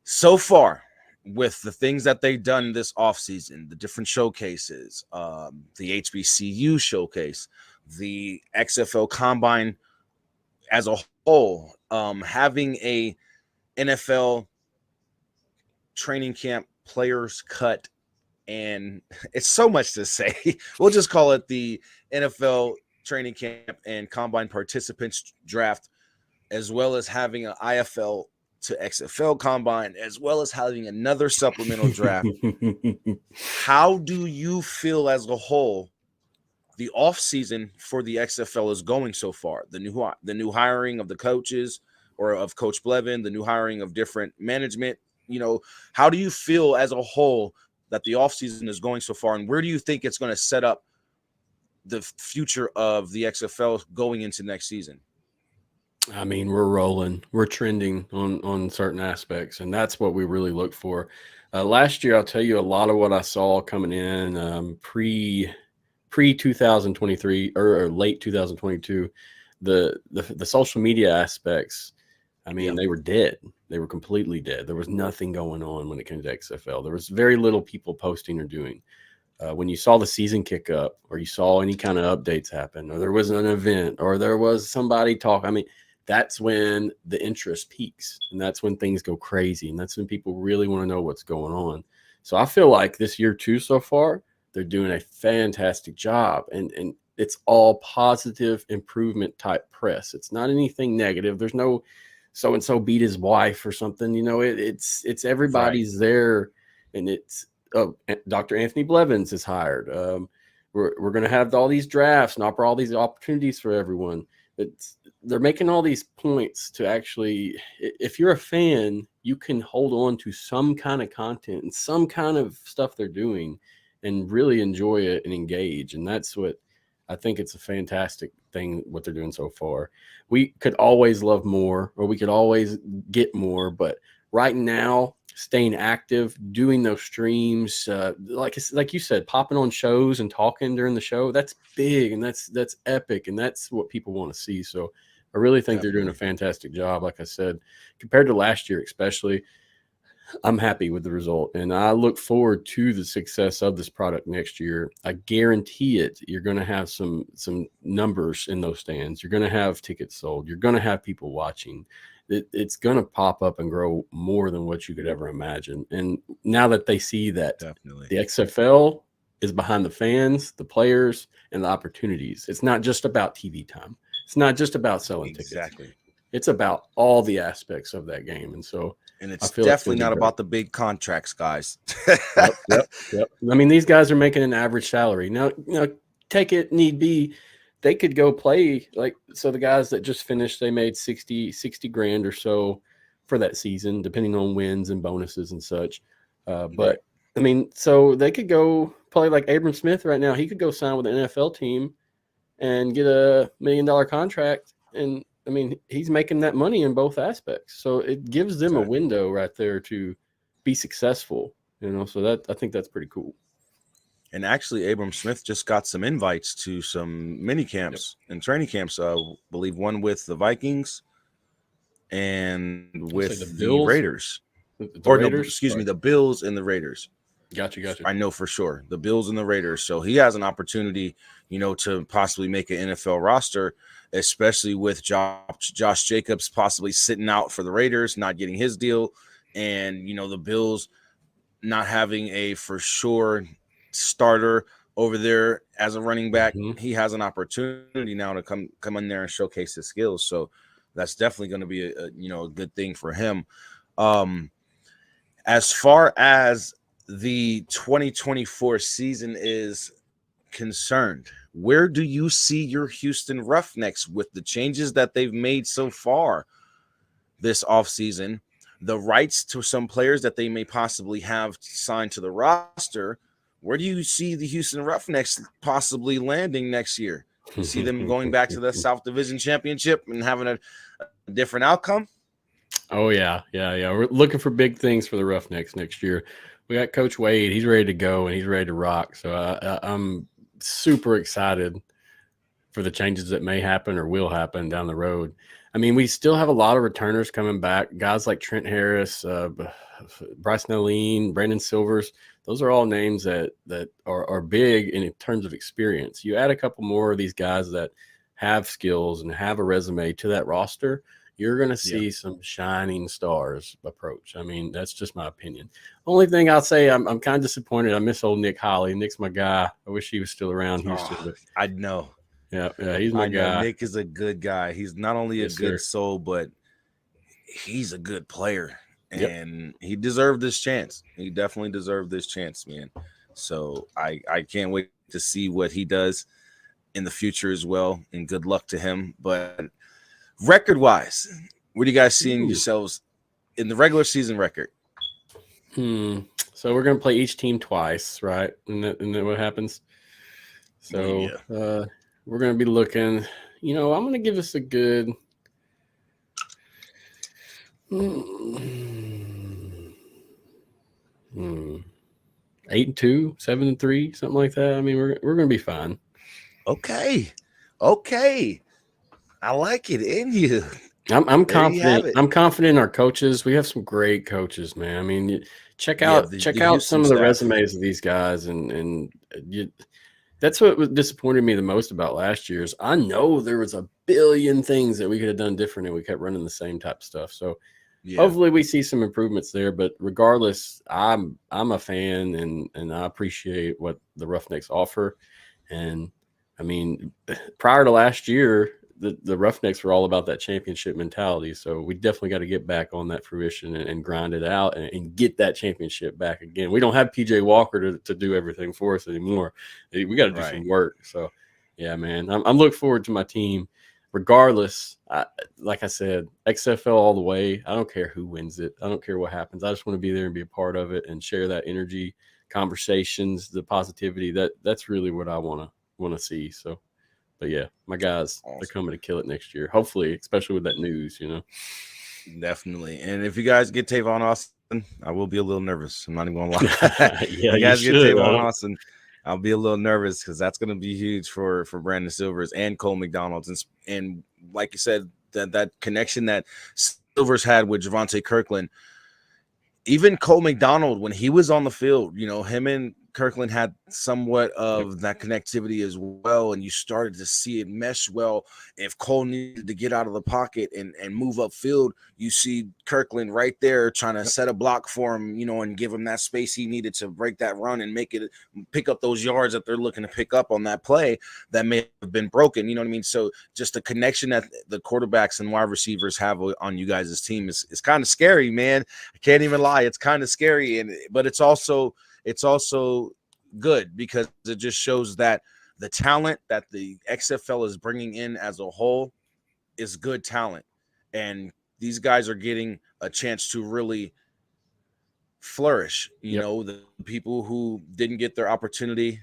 So far, with the things that they've done this offseason, the different showcases, the HBCU showcase, the XFL Combine as a whole, having a NFL training camp players cut, and it's so much to say. We'll just call it the NFL training camp and combine participants draft, as well as having an IFL to XFL combine, as well as having another supplemental draft. How do you feel as a whole the off season for the XFL is going so far? The new hiring of the coaches or of Coach Blevin, the new hiring of different management. How do you feel as a whole that the off season is going so far, and where do you think it's going to set up the future of the XFL going into next season? I mean, we're rolling. We're trending on certain aspects, and that's what we really look for. Last year, I'll tell you a lot of what I saw coming in pre 2023 or late 2022. The social media aspects, I mean, they were dead. They were completely dead. There was nothing going on when it came to XFL. There was very little people posting or doing. When you saw the season kick up, or you saw any kind of updates happen, or there was an event, or there was somebody talk, I mean, that's when the interest peaks, and that's when things go crazy, and that's when people really want to know what's going on. So I feel like this year too, so far, they're doing a fantastic job, and it's all positive improvement type press. It's not anything negative. There's no so-and-so beat his wife or something. It's everybody's there, and it's Dr. Anthony Blevins is hired. We're going to have all these drafts and offer all these opportunities for everyone. They're making all these points to actually, if you're a fan, you can hold on to some kind of content and some kind of stuff they're doing and really enjoy it and engage. And that's what I think it's a fantastic thing, what they're doing so far. We could always love more, or we could always get more, but right now, staying active, doing those streams, like you said, popping on shows and talking during the show, that's big, and that's epic, and that's what people want to see. So I really think they're doing a fantastic job. Like I said, compared to last year especially, I'm happy with the result, and I look forward to the success of this product next year. I guarantee it. You're going to have some numbers in those stands. You're going to have tickets sold. You're going to have people watching. It's going to pop up and grow more than what you could ever imagine. And now that they see that the XFL is behind the fans, the players, and the opportunities, it's not just about TV time. It's not just about selling tickets. It's about all the aspects of that game. And so, and it's definitely not about the big contracts, guys. Yep. I mean, these guys are making an average salary. Now, take it need be. They could go play, so the guys that just finished, they made 60 grand or so for that season, depending on wins and bonuses and such. But I mean, so they could go play like Abram Smith right now. He could go sign with an NFL team and get $1 million contract. And I mean, he's making that money in both aspects. So it gives them a window right there to be successful, so I think that's pretty cool. And actually, Abram Smith just got some invites to some mini camps and training camps. I believe one with the Vikings and with the Raiders. The Bills and the Raiders. Gotcha. I know for sure the Bills and the Raiders. So he has an opportunity, to possibly make an NFL roster, especially with Josh Jacobs possibly sitting out for the Raiders, not getting his deal, and the Bills not having a for sure starter over there as a running back, Mhm. he has an opportunity now to come in there and showcase his skills. So that's definitely going to be a good thing for him. As far as the 2024 season is concerned, where do you see your Houston Roughnecks with the changes that they've made so far this offseason, the rights to some players that they may possibly have signed to the roster? Where do you see the Houston Roughnecks possibly landing next year? You see them going back to the South Division Championship and having a different outcome? Oh yeah. We're looking for big things for the Roughnecks next year. We got Coach Wade. He's ready to go and he's ready to rock. So I'm super excited for the changes that may happen or will happen down the road. I mean, we still have a lot of returners coming back. Guys like Trent Harris, Bryce Nalene, Brandon Silvers. Those are all names that are big in terms of experience. You add a couple more of these guys that have skills and have a resume to that roster, you're going to see some shining stars approach. I mean, that's just my opinion. Only thing I'll say, I'm kind of disappointed. I miss old Nick Holly. Nick's my guy. I wish he was still around Houston. But I know. Yeah, he's my guy. Nick is a good guy. He's not only a good soul, but he's a good player. And he deserved this chance. He definitely deserved this chance, man. So I can't wait to see what he does in the future as well. And good luck to him. But record-wise, what are you guys seeing yourselves in the regular season record? So we're going to play each team twice, right? And then what happens? So we're going to be looking, I'm going to give us a good 8-2, 7-3, something like that. I mean, we're going to be fine. Okay. I like it in you. I'm confident. I'm confident in our coaches. We have some great coaches, man. I mean, check out some of the resumes of these guys, and that's what disappointed me the most about last year's. I know there was a billion things that we could have done different, and we kept running the same type of stuff. So hopefully we see some improvements there. But regardless, I'm a fan, and I appreciate what the Roughnecks offer. And I mean, prior to last year, the Roughnecks were all about that championship mentality. So we definitely got to get back on that fruition and grind it out and get that championship back again. We don't have PJ Walker to do everything for us anymore. We got to do some work. So, yeah, man, I'm looking forward to my team. Regardless, like I said, XFL all the way. I don't care who wins it. I don't care what happens. I just want to be there and be a part of it and share that energy, conversations, the positivity. That's really what I want to see. So. But yeah, my guys, they're coming to kill it next year. Hopefully, especially with that news, Definitely. And if you guys get Tavon Austin, I will be a little nervous. I'm not even gonna lie. You guys get Tavon Austin, I'll be a little nervous because that's gonna be huge for Brandon Silvers and Cole McDonald's. And like you said, that connection that Silvers had with Javante Kirkland, even Cole McDonald, when he was on the field, him and Kirkland had somewhat of that connectivity as well, and you started to see it mesh well. If Cole needed to get out of the pocket and move upfield, you see Kirkland right there trying to set a block for him, and give him that space he needed to break that run and pick up those yards that they're looking to pick up on that play that may have been broken. You know what I mean? So just the connection that the quarterbacks and wide receivers have on you guys' team is kind of scary, man. I can't even lie. It's kind of scary, but it's also good because it just shows that the talent that the XFL is bringing in as a whole is good talent. And these guys are getting a chance to really flourish. The people who didn't get their opportunity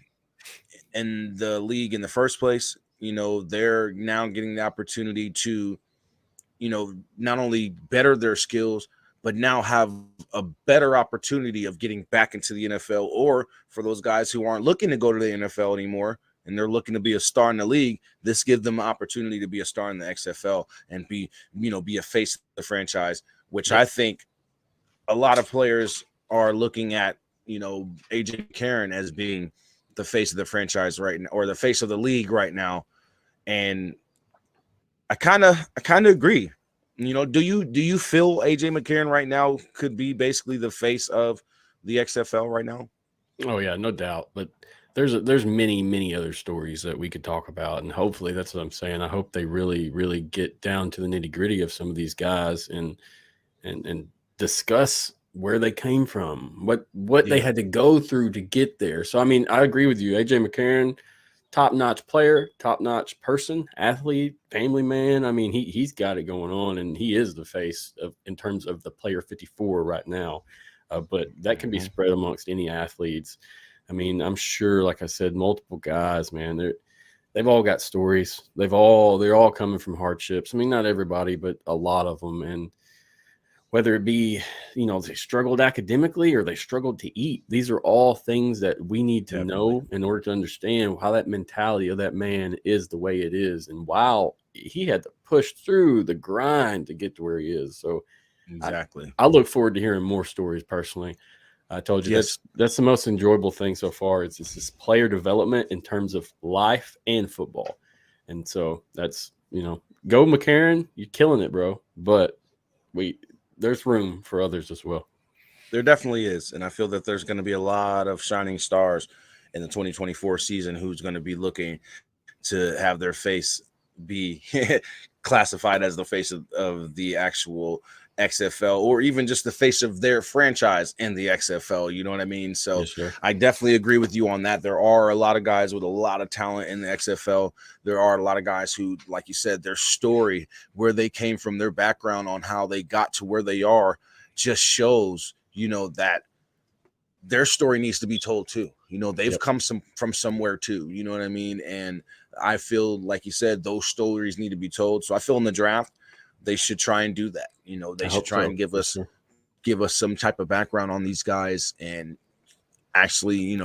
in the league in the first place, they're now getting the opportunity to, not only better their skills, but now have a better opportunity of getting back into the NFL, or for those guys who aren't looking to go to the NFL anymore and they're looking to be a star in the league, this gives them an opportunity to be a star in the XFL and be a face of the franchise, which I think a lot of players are looking at, AJ McCarron as being the face of the franchise right now, or the face of the league right now. And I kind of agree. Do you feel AJ McCarron right now could be basically the face of the XFL right now? Oh yeah, no doubt. But there's many other stories that we could talk about, and hopefully that's what I'm saying. I hope they really get down to the nitty gritty of some of these guys and discuss where they came from, what they had to go through to get there. So I mean, I agree with you, AJ McCarron, top notch player, top notch person, athlete, family man. I mean, he's got it going on, and he is the face of in terms of the player 54 right now. But that can be spread amongst any athletes. I mean, I'm sure, like I said, multiple guys, man, they've all got stories. They're all coming from hardships. I mean, not everybody, but a lot of them. And whether it be, they struggled academically or they struggled to eat, these are all things that we need to know in order to understand how that mentality of that man is the way it is. And wow, he had to push through the grind to get to where he is. So exactly. I look forward to hearing more stories personally. I told you that's the most enjoyable thing so far. It's this player development in terms of life and football. And so that's, go McCarron, you're killing it, bro. But there's room for others as well. There definitely is. And I feel that there's going to be a lot of shining stars in the 2024 season who's going to be looking to have their face be classified as the face of the actual XFL, or even just the face of their franchise in the XFL. You know what I mean? So yes, I definitely agree with you on that. There are a lot of guys with a lot of talent in the XFL. There are a lot of guys who, like you said, their story, where they came from, their background on how they got to where they are, just shows, that their story needs to be told too. They've come from somewhere too. You know what I mean? And I feel, like you said, those stories need to be told. So I feel in the draft, they should try and do that. They should try and give us some type of background on these guys, and actually,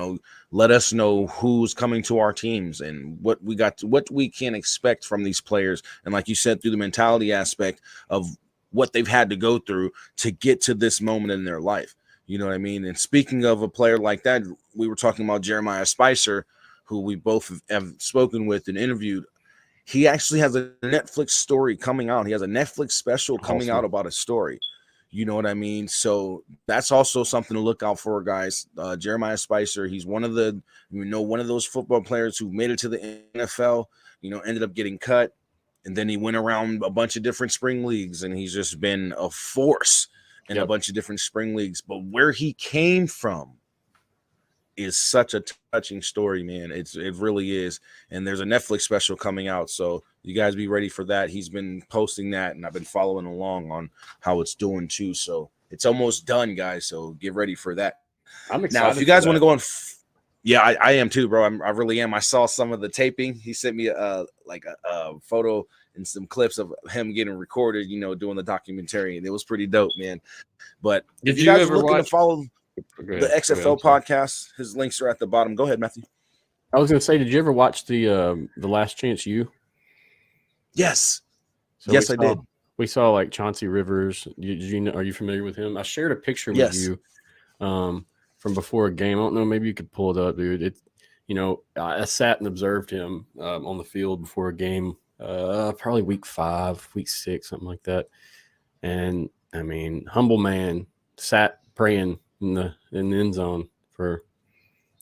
let us know who's coming to our teams and what we can expect from these players. And like you said, through the mentality aspect of what they've had to go through to get to this moment in their life. You know what I mean? And speaking of a player like that, we were talking about Jeremiah Spicer, who we both have spoken with and interviewed. He actually has a Netflix story coming out. He has a Netflix special coming out about a story. You know what I mean? So that's also something to look out for, guys. Jeremiah Spicer, he's one of those football players who made it to the NFL, ended up getting cut. And then he went around a bunch of different spring leagues, and he's just been a force in a bunch of different spring leagues. But where he came from is such a touching story, man. It really is. And there's a Netflix special coming out, so you guys be ready for that. He's been posting that, and I've been following along on how it's doing too. So it's almost done, guys. So get ready for that. I'm excited. Now, if you guys want to go on, I am too, bro. I really am. I saw some of the taping. He sent me a photo and some clips of him getting recorded, doing the documentary, and it was pretty dope, man. But if you guys are looking to follow the XFL podcast, his links are at the bottom. Go ahead, Matthew. I was going to say, did you ever watch the Last Chance U? Yes. So yes, I did. We saw like Chauncey Rivers. Are you familiar with him? I shared a picture with you from before a game. I don't know. Maybe you could pull it up, dude. I sat and observed him on the field before a game, probably week 5, week 6, something like that. And I mean, humble man, sat praying in the end zone for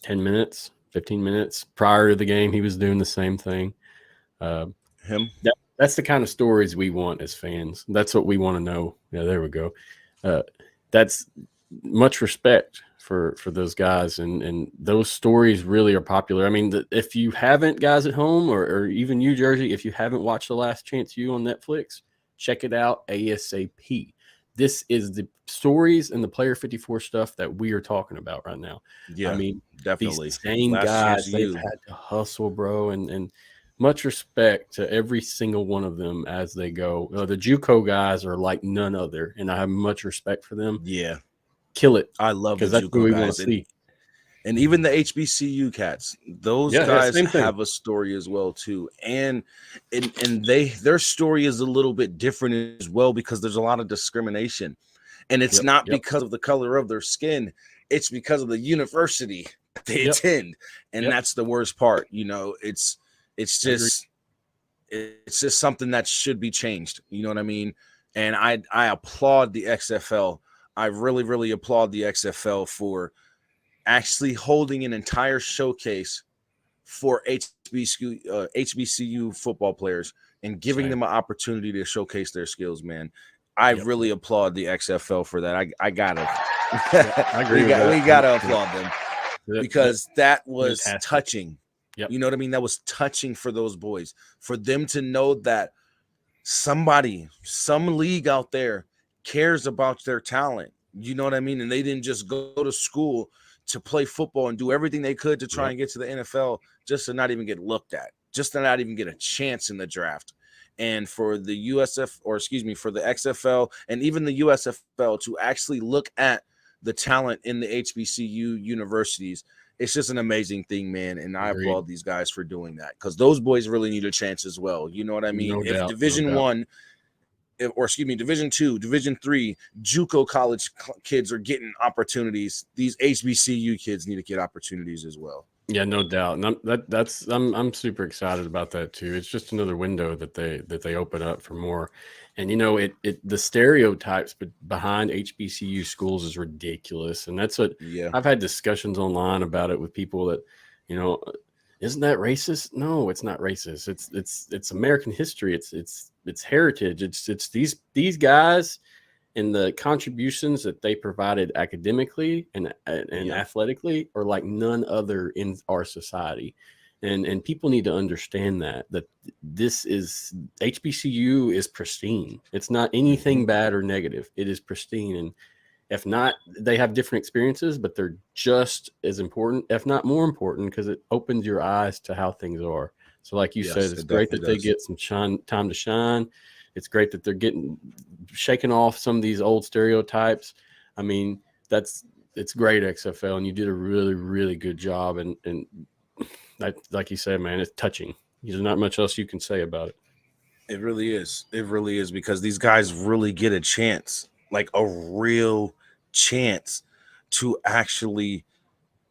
10 minutes, 15 minutes prior to the game. He was doing the same thing. That's the kind of stories we want as fans. That's what we want to know. Yeah, there we go. That's much respect for those guys, and those stories really are popular. I mean, if you haven't, guys at home, or even you, Jerzey, if you haven't watched The Last Chance U on Netflix, check it out ASAP. This is the stories and the Player 54 stuff that we are talking about right now. Yeah, I mean, definitely. These same guys, they've had to hustle, bro, and much respect to every single one of them as they go. The JUCO guys are like none other, and I have much respect for them. Yeah. Kill it. I love the JUCO JUCO guys. And even the HBCU cats, those guys have a story as well too. And their story is a little bit different as well, because there's a lot of discrimination. And it's not because of the color of their skin, it's because of the university they attend. And that's the worst part. It's just something that should be changed. You know what I mean? And I applaud the XFL. I really, really applaud the XFL for actually holding an entire showcase for HBCU football players and giving them an opportunity to showcase their skills, man. I really applaud the XFL for that. I gotta. I agree we gotta applaud them because that was fantastic. touching. You know what I mean? That was touching for those boys, for them to know that somebody, some league out there cares about their talent. You know what I mean? And they didn't just go to school to play football and do everything they could to try and get to the NFL just to not even get looked at, just to not even get a chance in the draft. And for the for the XFL and even the USFL to actually look at the talent in the HBCU universities, it's just an amazing thing, man. And I applaud these guys for doing that because those boys really need a chance as well. You know what I mean? If Division I, Division II, Division III, JUCO college kids are getting opportunities, these HBCU kids need to get opportunities as well. Yeah, no doubt. And I'm super excited about that too. It's just another window that they open up for more. And the stereotypes behind HBCU schools is ridiculous. And that's what I've had discussions online about it with people that, isn't that racist? No, it's not racist. It's American history. It's heritage. It's these guys and the contributions that they provided academically and athletically are like none other in our society. And people need to understand that this is HBCU is pristine. It's not anything bad or negative. It is pristine. And if not, they have different experiences, but they're just as important, if not more important, because it opens your eyes to how things are. So like you said, it's great that they get some time to shine. It's great that they're shaking off some of these old stereotypes. I mean, it's great, XFL, and you did a really, really good job. And like you said, man, it's touching. There's not much else you can say about it. It really is. It really is because these guys really get a chance, like a real chance to actually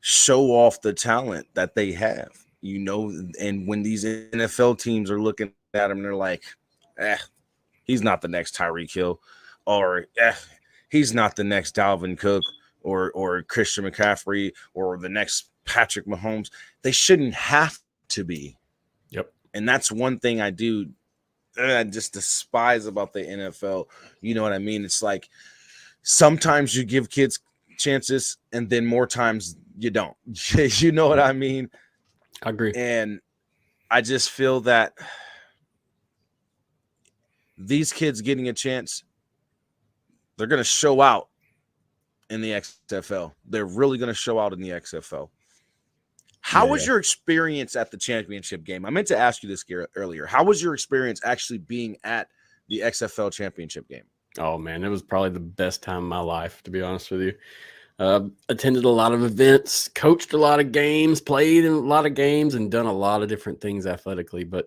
show off the talent that they have, and when these NFL teams are looking at them, they're like, he's not the next Tyreek Hill, or he's not the next Dalvin Cook or Christian McCaffrey or the next Patrick Mahomes. They shouldn't have to be. Yep. And that's one thing I just despise about the NFL. You know what I mean? It's like sometimes you give kids chances and then more times you don't. You know what I mean? I agree. And I just feel that these kids getting a chance, they're going to show out in the XFL. They're really going to show out in the XFL. How was your experience at the championship game? I meant to ask you this earlier. How was your experience actually being at the XFL championship game? Oh, man, it was probably the best time of my life, to be honest with you. Attended a lot of events, coached a lot of games, played in a lot of games, and done a lot of different things athletically. But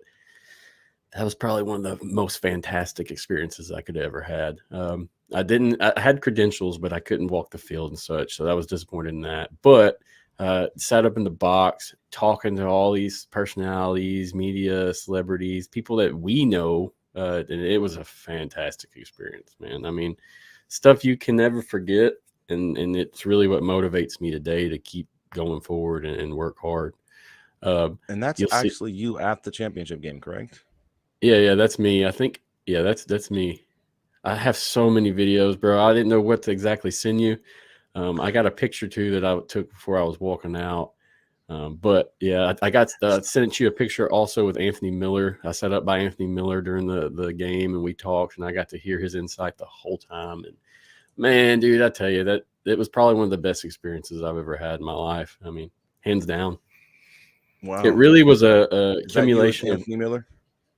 that was probably one of the most fantastic experiences I could have ever had. I had credentials, but I couldn't walk the field and such. So that was disappointed in that. But sat up in the box, talking to all these personalities, media, celebrities, people that we know. And it was a fantastic experience, man. I mean, stuff you can never forget. And it's really what motivates me today to keep going forward and work hard. And that's actually you at the championship game, correct? Yeah, that's me. I think, that's me. I have so many videos, bro. I didn't know what to exactly send you. I got a picture too that I took before I was walking out. But yeah, I got sent you a picture also with Anthony Miller. I sat up by Anthony Miller during the game and we talked, and I got to hear his insight the whole time. And man, dude, I tell you that it was probably one of the best experiences I've ever had in my life. I mean, hands down. Wow. It really was a accumulation of Anthony Miller.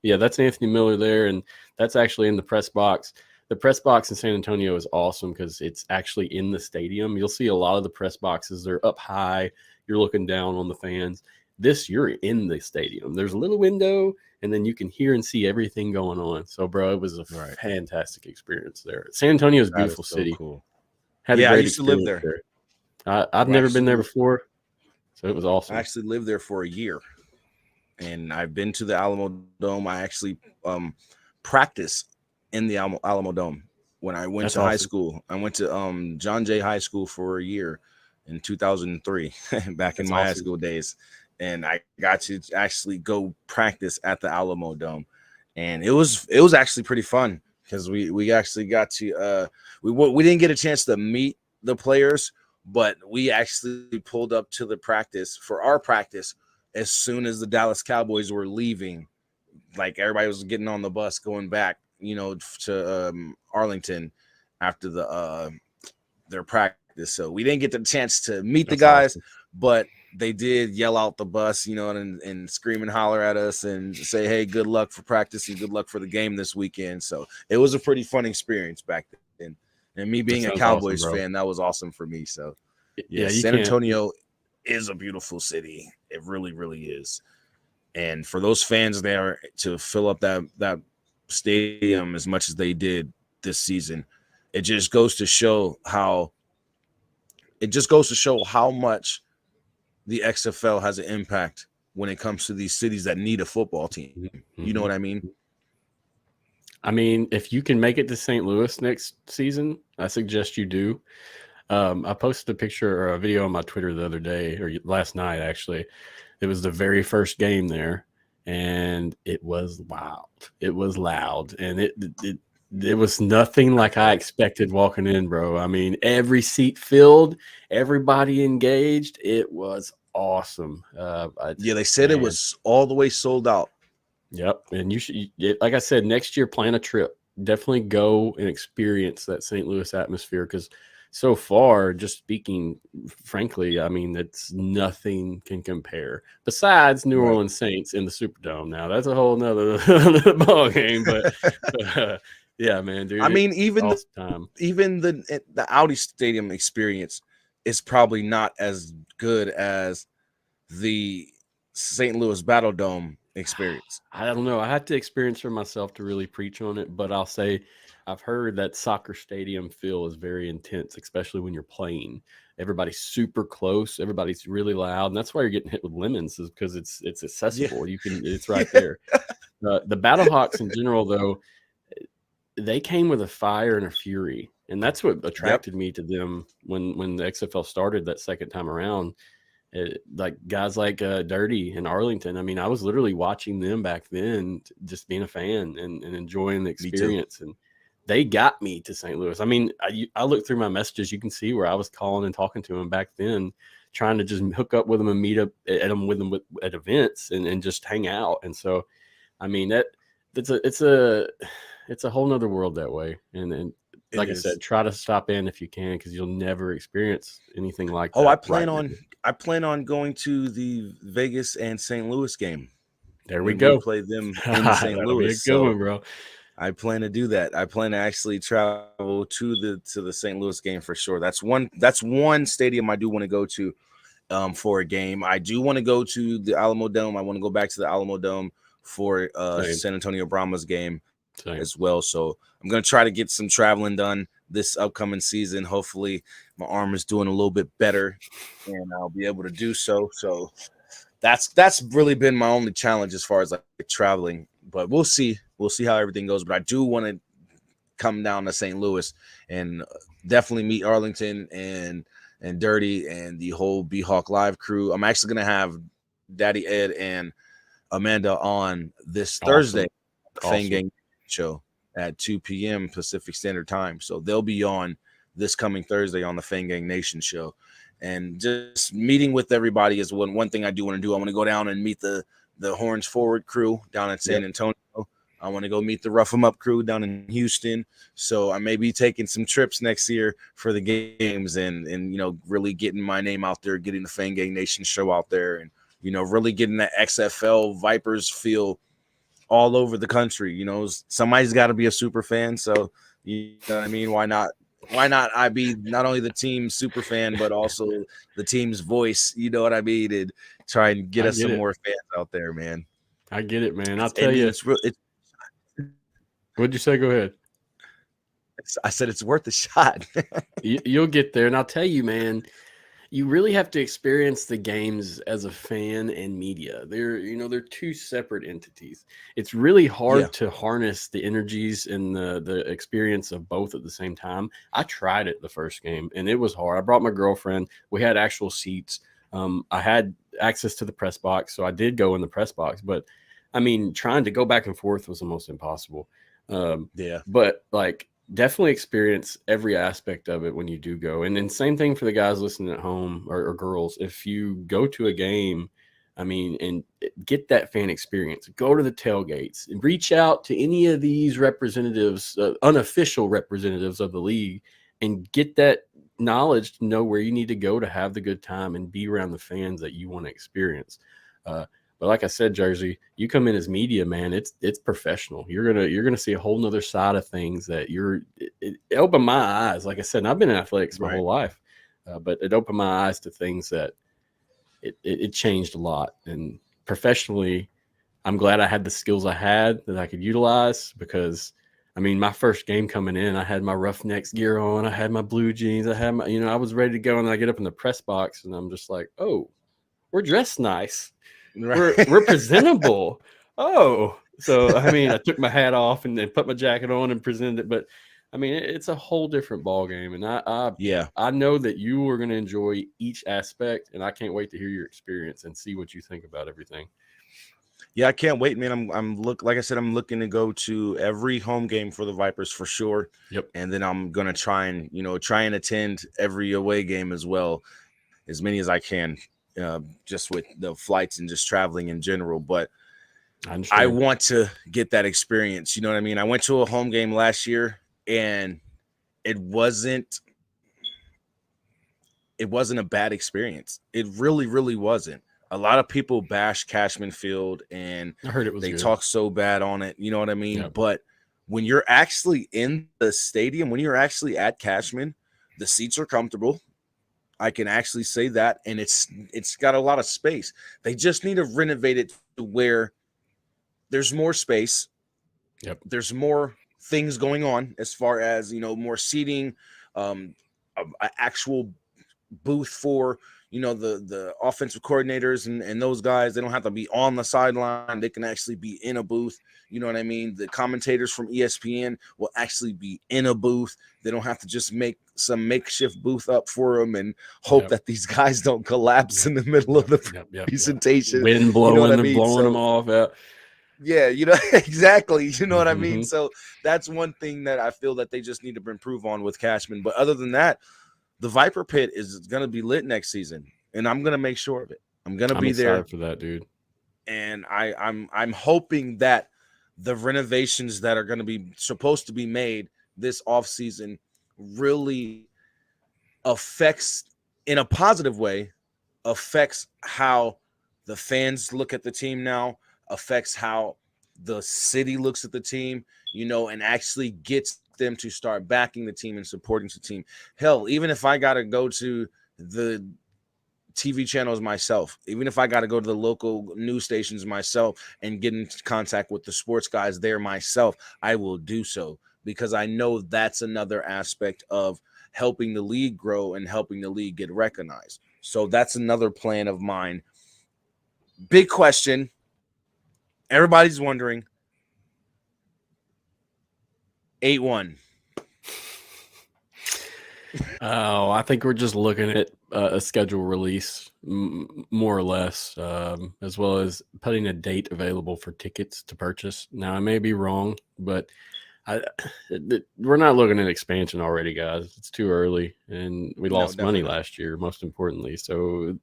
Yeah, that's Anthony Miller there, and that's actually in the press box. The press box in San Antonio is awesome because it's actually in the stadium. You'll see a lot of the press boxes. They're up high. You're looking down on the fans. You're in the stadium. There's a little window, and then you can hear and see everything going on. So, bro, it was a fantastic experience there. San Antonio is a beautiful city. Cool. Had a great I used to live there. I've never been there before, so it was awesome. I actually lived there for a year. And I've been to the Alamo Dome. I actually practiced in the Alamo Dome when I went to high school. I went to John Jay High School for a year, in 2003, back in That's my high awesome. school days, and I got to actually go practice at the Alamo Dome, and it was actually pretty fun because we actually got to we didn't get a chance to meet the players, but we actually pulled up to the practice for our practice as soon as the Dallas Cowboys were leaving. Like everybody was getting on the bus going back, to Arlington after their practice. So we didn't get the chance to meet the That's guys, awesome. but they did yell out the bus, and scream and holler at us and say, "Hey, good luck for practice and good luck for the game this weekend." So it was a pretty fun experience back then. And me That being a sounds awesome, Cowboys bro. fan, that was awesome for me. So yeah, Yeah, you San can't. Antonio is a beautiful city. It really, really is. And for those fans there to fill up that stadium as much as they did this season, it just goes to show how much the XFL has an impact when it comes to these cities that need a football team. Mm-hmm. You know what I mean? I mean, if you can make it to St. Louis next season, I suggest you do. I posted a picture or a video on my Twitter the other day, or last night actually. It was the very first game there, and it was wild. It was loud, and it was nothing like I expected walking in, bro. I mean, every seat filled, everybody engaged. It was awesome. They said it was all the way sold out. Yep, and you should, like I said, next year plan a trip. Definitely go and experience that St. Louis atmosphere because so far, just speaking frankly, I mean, it's nothing can compare besides New Orleans Saints in the Superdome. Now that's a whole nother ball game, but yeah, man, dude. I mean, even the Audi Stadium experience is probably not as good as the St. Louis Battle Dome experience. I don't know. I had to experience for myself to really preach on it, but I'll say I've heard that soccer stadium feel is very intense, especially when you're playing. Everybody's super close. Everybody's really loud, and that's why you're getting hit with lemons, is because it's accessible. Yeah. It's right there. The Battlehawks in general, though, they came with a fire and a fury, and that's what attracted me to them when the XFL started that second time around. Like guys like Dirty and Arlington. I mean, I was literally watching them back then, just being a fan and enjoying the experience. And they got me to St. Louis. I mean, I looked through my messages. You can see where I was calling and talking to them back then, trying to just hook up with them and meet up at events and just hang out. And so, I mean, it's a whole nother world that way. And like I said, try to stop in if you can, because you'll never experience anything like that. Oh, I plan on going to the Vegas and St. Louis game. There we go. We play them in St. Louis. Be a good one, bro. I plan to do that. I plan to actually travel to the St. Louis game for sure. That's one stadium I do want to go to for a game. I do want to go to the Alamo Dome. I want to go back to the Alamo Dome for San Antonio Brahmas game as well. So I'm going to try to get some traveling done this upcoming season. Hopefully my arm is doing a little bit better and I'll be able to do so. So that's really been my only challenge as far as like traveling, but we'll see how everything goes. But I do want to come down to St. Louis and definitely meet Arlington and Dirty and the whole B-Hawk Live crew. I'm actually going to have Daddy Ed and Amanda on this Thursday, Fang Gang show at 2 p.m. Pacific Standard Time. So they'll be on this coming Thursday on the Fang Gang Nation show. And just meeting with everybody is one thing I do want to do. I want to go down and meet the Horns Forward crew down in San Antonio. I want to go meet the Rough 'em Up crew down in Houston. So I may be taking some trips next year for the games and really getting my name out there, getting the Fang Gang Nation show out there, and really getting that XFL Vipers feel all over the country. Somebody's got to be a super fan. So you know what I mean? Why not I be not only the team's super fan, but also the team's voice, you know what I mean? And try and get us some more fans out there, man. I get it, man. I'll tell you. What'd you say? Go ahead. I said it's worth a shot. You'll get there. And I'll tell you, man, You really have to experience the games as a fan and media. They're two separate entities. It's really hard to harness the energies and the experience of both at the same time. I tried it the first game and it was hard. I brought my girlfriend. We had actual seats. I had access to the press box, so I did go in the press box. But I mean, trying to go back and forth was almost impossible. But like, definitely experience every aspect of it when you do go. And then same thing for the guys listening at home or girls. If you go to a game, I mean, and get that fan experience, go to the tailgates and reach out to any of these representatives, unofficial representatives of the league, and get that knowledge to know where you need to go to have the good time and be around the fans that you want to experience. But like I said, Jerzey, you come in as media, man. It's professional. You're gonna see a whole nother side of things that it opened my eyes. Like I said, and I've been in athletics my whole life, but it opened my eyes to things that it changed a lot. And professionally, I'm glad I had the skills I had that I could utilize, because I mean, my first game coming in, I had my Roughnecks gear on, I had my blue jeans, I had my, I was ready to go, and I get up in the press box and I'm just like, oh, we're dressed nice. Right. We're presentable. Oh, so I mean, I took my hat off and then put my jacket on and presented it. But I mean, it's a whole different ball game, and I know that you are going to enjoy each aspect, and I can't wait to hear your experience and see what you think about everything. Yeah, I can't wait, man. Like I said, I'm looking to go to every home game for the Vipers for sure. Yep. And then I'm gonna try and attend every away game as well, as many as I can. Just with the flights and just traveling in general. But I want to get that experience. You know what I mean? I went to a home game last year and it wasn't a bad experience. It really, really wasn't. A lot of people bash Cashman Field and I heard it was they good. talk so bad on it. You know what I mean? Yep. But when you're actually in the stadium, when you're actually at Cashman, the seats are comfortable. I can actually say that, and it's got a lot of space. They just need to renovate it to where there's more space. Yep. There's more things going on as far as, more seating, an actual booth for, the offensive coordinators and those guys. They don't have to be on the sideline. They can actually be in a booth. You know what I mean? The commentators from ESPN will actually be in a booth. They don't have to just make some makeshift booth up for them and hope that these guys don't collapse in the middle of the presentation. Wind blowing, blowing them off. Yeah, exactly. You know what I mean? So that's one thing that I feel that they just need to improve on with Cashman. But other than that, the Viper Pit is going to be lit next season, and I'm going to make sure of it. I'm going to be there for that, dude. And I'm hoping that the renovations that are going to be supposed to be made this offseason really affects, in a positive way, affects how the fans look at the team now, affects how the city looks at the team, and actually gets them to start backing the team and supporting the team. Hell, even if I got to go to the TV channels myself, even if I got to go to the local news stations myself and get in contact with the sports guys there myself, I will do so, because I know that's another aspect of helping the league grow and helping the league get recognized. So that's another plan of mine. Big question. Everybody's wondering. 8-1. Oh, I think we're just looking at a schedule release, more or less, as well as putting a date available for tickets to purchase. Now, I may be wrong, but we're not looking at expansion already, guys. It's too early, and we lost money last year, most importantly. So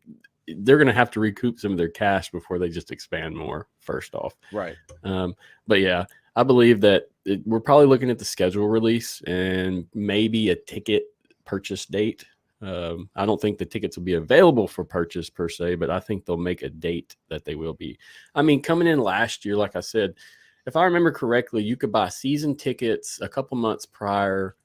they're going to have to recoup some of their cash before they just expand more, first off. Right. But yeah, I believe that we're probably looking at the schedule release and maybe a ticket purchase date. I don't think the tickets will be available for purchase per se, but I think they'll make a date that they will be. I mean, coming in last year, like I said, if I remember correctly, you could buy season tickets a couple months prior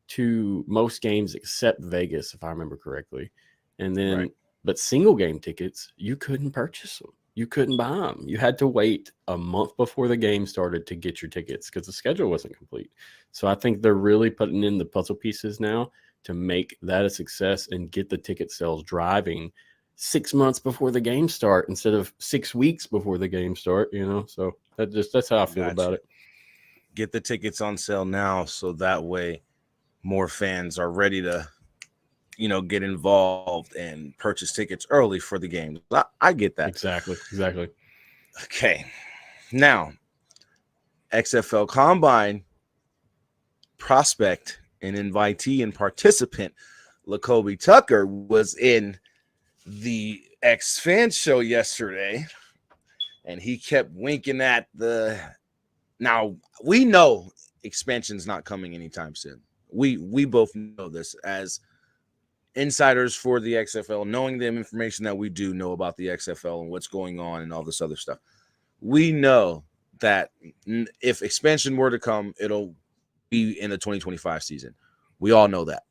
to most games except Vegas, if I remember correctly. And then, but single game tickets, you couldn't purchase them. You couldn't buy them. You had to wait a month before the game started to get your tickets because the schedule wasn't complete. So I think they're really putting in the puzzle pieces now to make that a success and get the ticket sales driving 6 months before the game start instead of 6 weeks before the game start, so that's how I feel about it. Get the tickets on sale now, so that way more fans are ready to, get involved and purchase tickets early for the games. I get that. Exactly. Okay. Now, XFL Combine prospect and invitee and participant Lakobe Tucker was in the X Fan show yesterday, and he kept winking at the. Now we know expansion's not coming anytime soon. We both know this as insiders for the XFL, knowing the information that we do know about the XFL and what's going on and all this other stuff. We know that if expansion were to come, it'll be in the 2025 season. We all know that.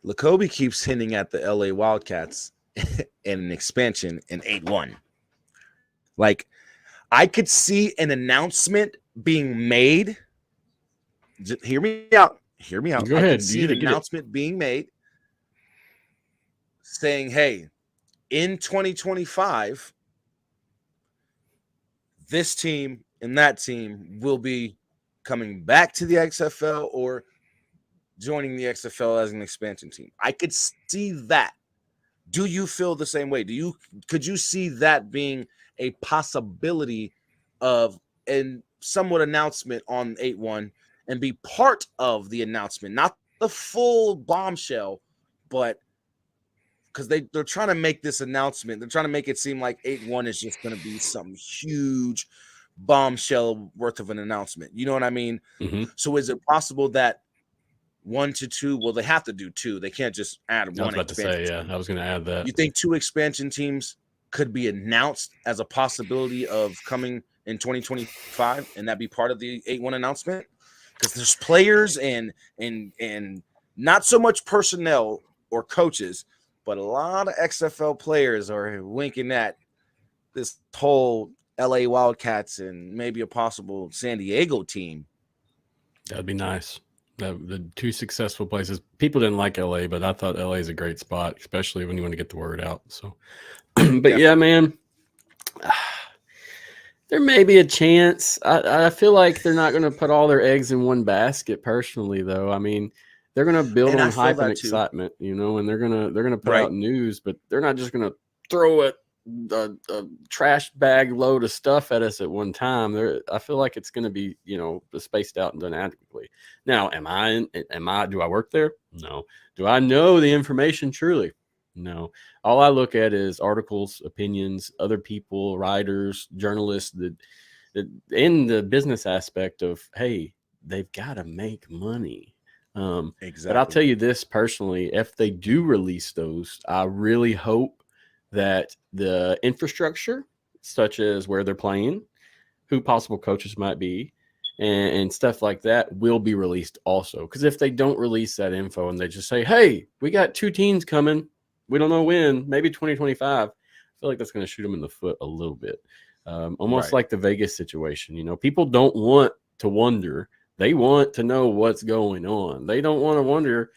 Lakobe keeps hinting at the LA Wildcats and an expansion in 8-1. Like, I could see an announcement being made. Just hear me out. Go ahead. I could see an announcement being made saying, hey, in 2025, this team and that team will be coming back to the XFL or joining the XFL as an expansion team. I could see that. Do you feel the same way? Could you see that being a possibility of a somewhat announcement on 8-1 and be part of the announcement, not the full bombshell, but because they're trying to make this announcement, they're trying to make it seem like 8-1 is just going to be some huge bombshell worth of an announcement. You know what I mean? Mm-hmm. So is it possible that 1 to 2? Well, they have to do 2. They can't just add one. I was about to say, yeah, I was going to add that. You think 2 expansion teams could be announced as a possibility of coming in 2025, and that be part of the 8-1 announcement? Because there's players and not so much personnel or coaches, but a lot of XFL players are winking at this whole LA Wildcats and maybe a possible San Diego team. That'd be nice. The 2 successful places. People didn't like LA, but I thought LA is a great spot, especially when you want to get the word out. So, but yeah, man, there may be a chance. I feel like they're not going to put all their eggs in one basket. Personally, though, I mean, they're going to build on hype and excitement, and they're gonna put out news, but they're not just going to throw a trash bag load of stuff at us at one time. I feel like it's going to be, spaced out and done adequately. Now, do I work there? No. Do I know the information truly? No. All I look at is articles, opinions, other people, writers, journalists, that in the business aspect of, hey, they've got to make money. Exactly. But I'll tell you this personally, if they do release those, I really hope that the infrastructure, such as where they're playing, who possible coaches might be, and stuff like that will be released also. Because if they don't release that info and they just say, hey, we got 2 teams coming, we don't know when, maybe 2025, I feel like that's going to shoot them in the foot a little bit. Almost like the Vegas situation. People don't want to wonder. They want to know what's going on. They don't want to wonder.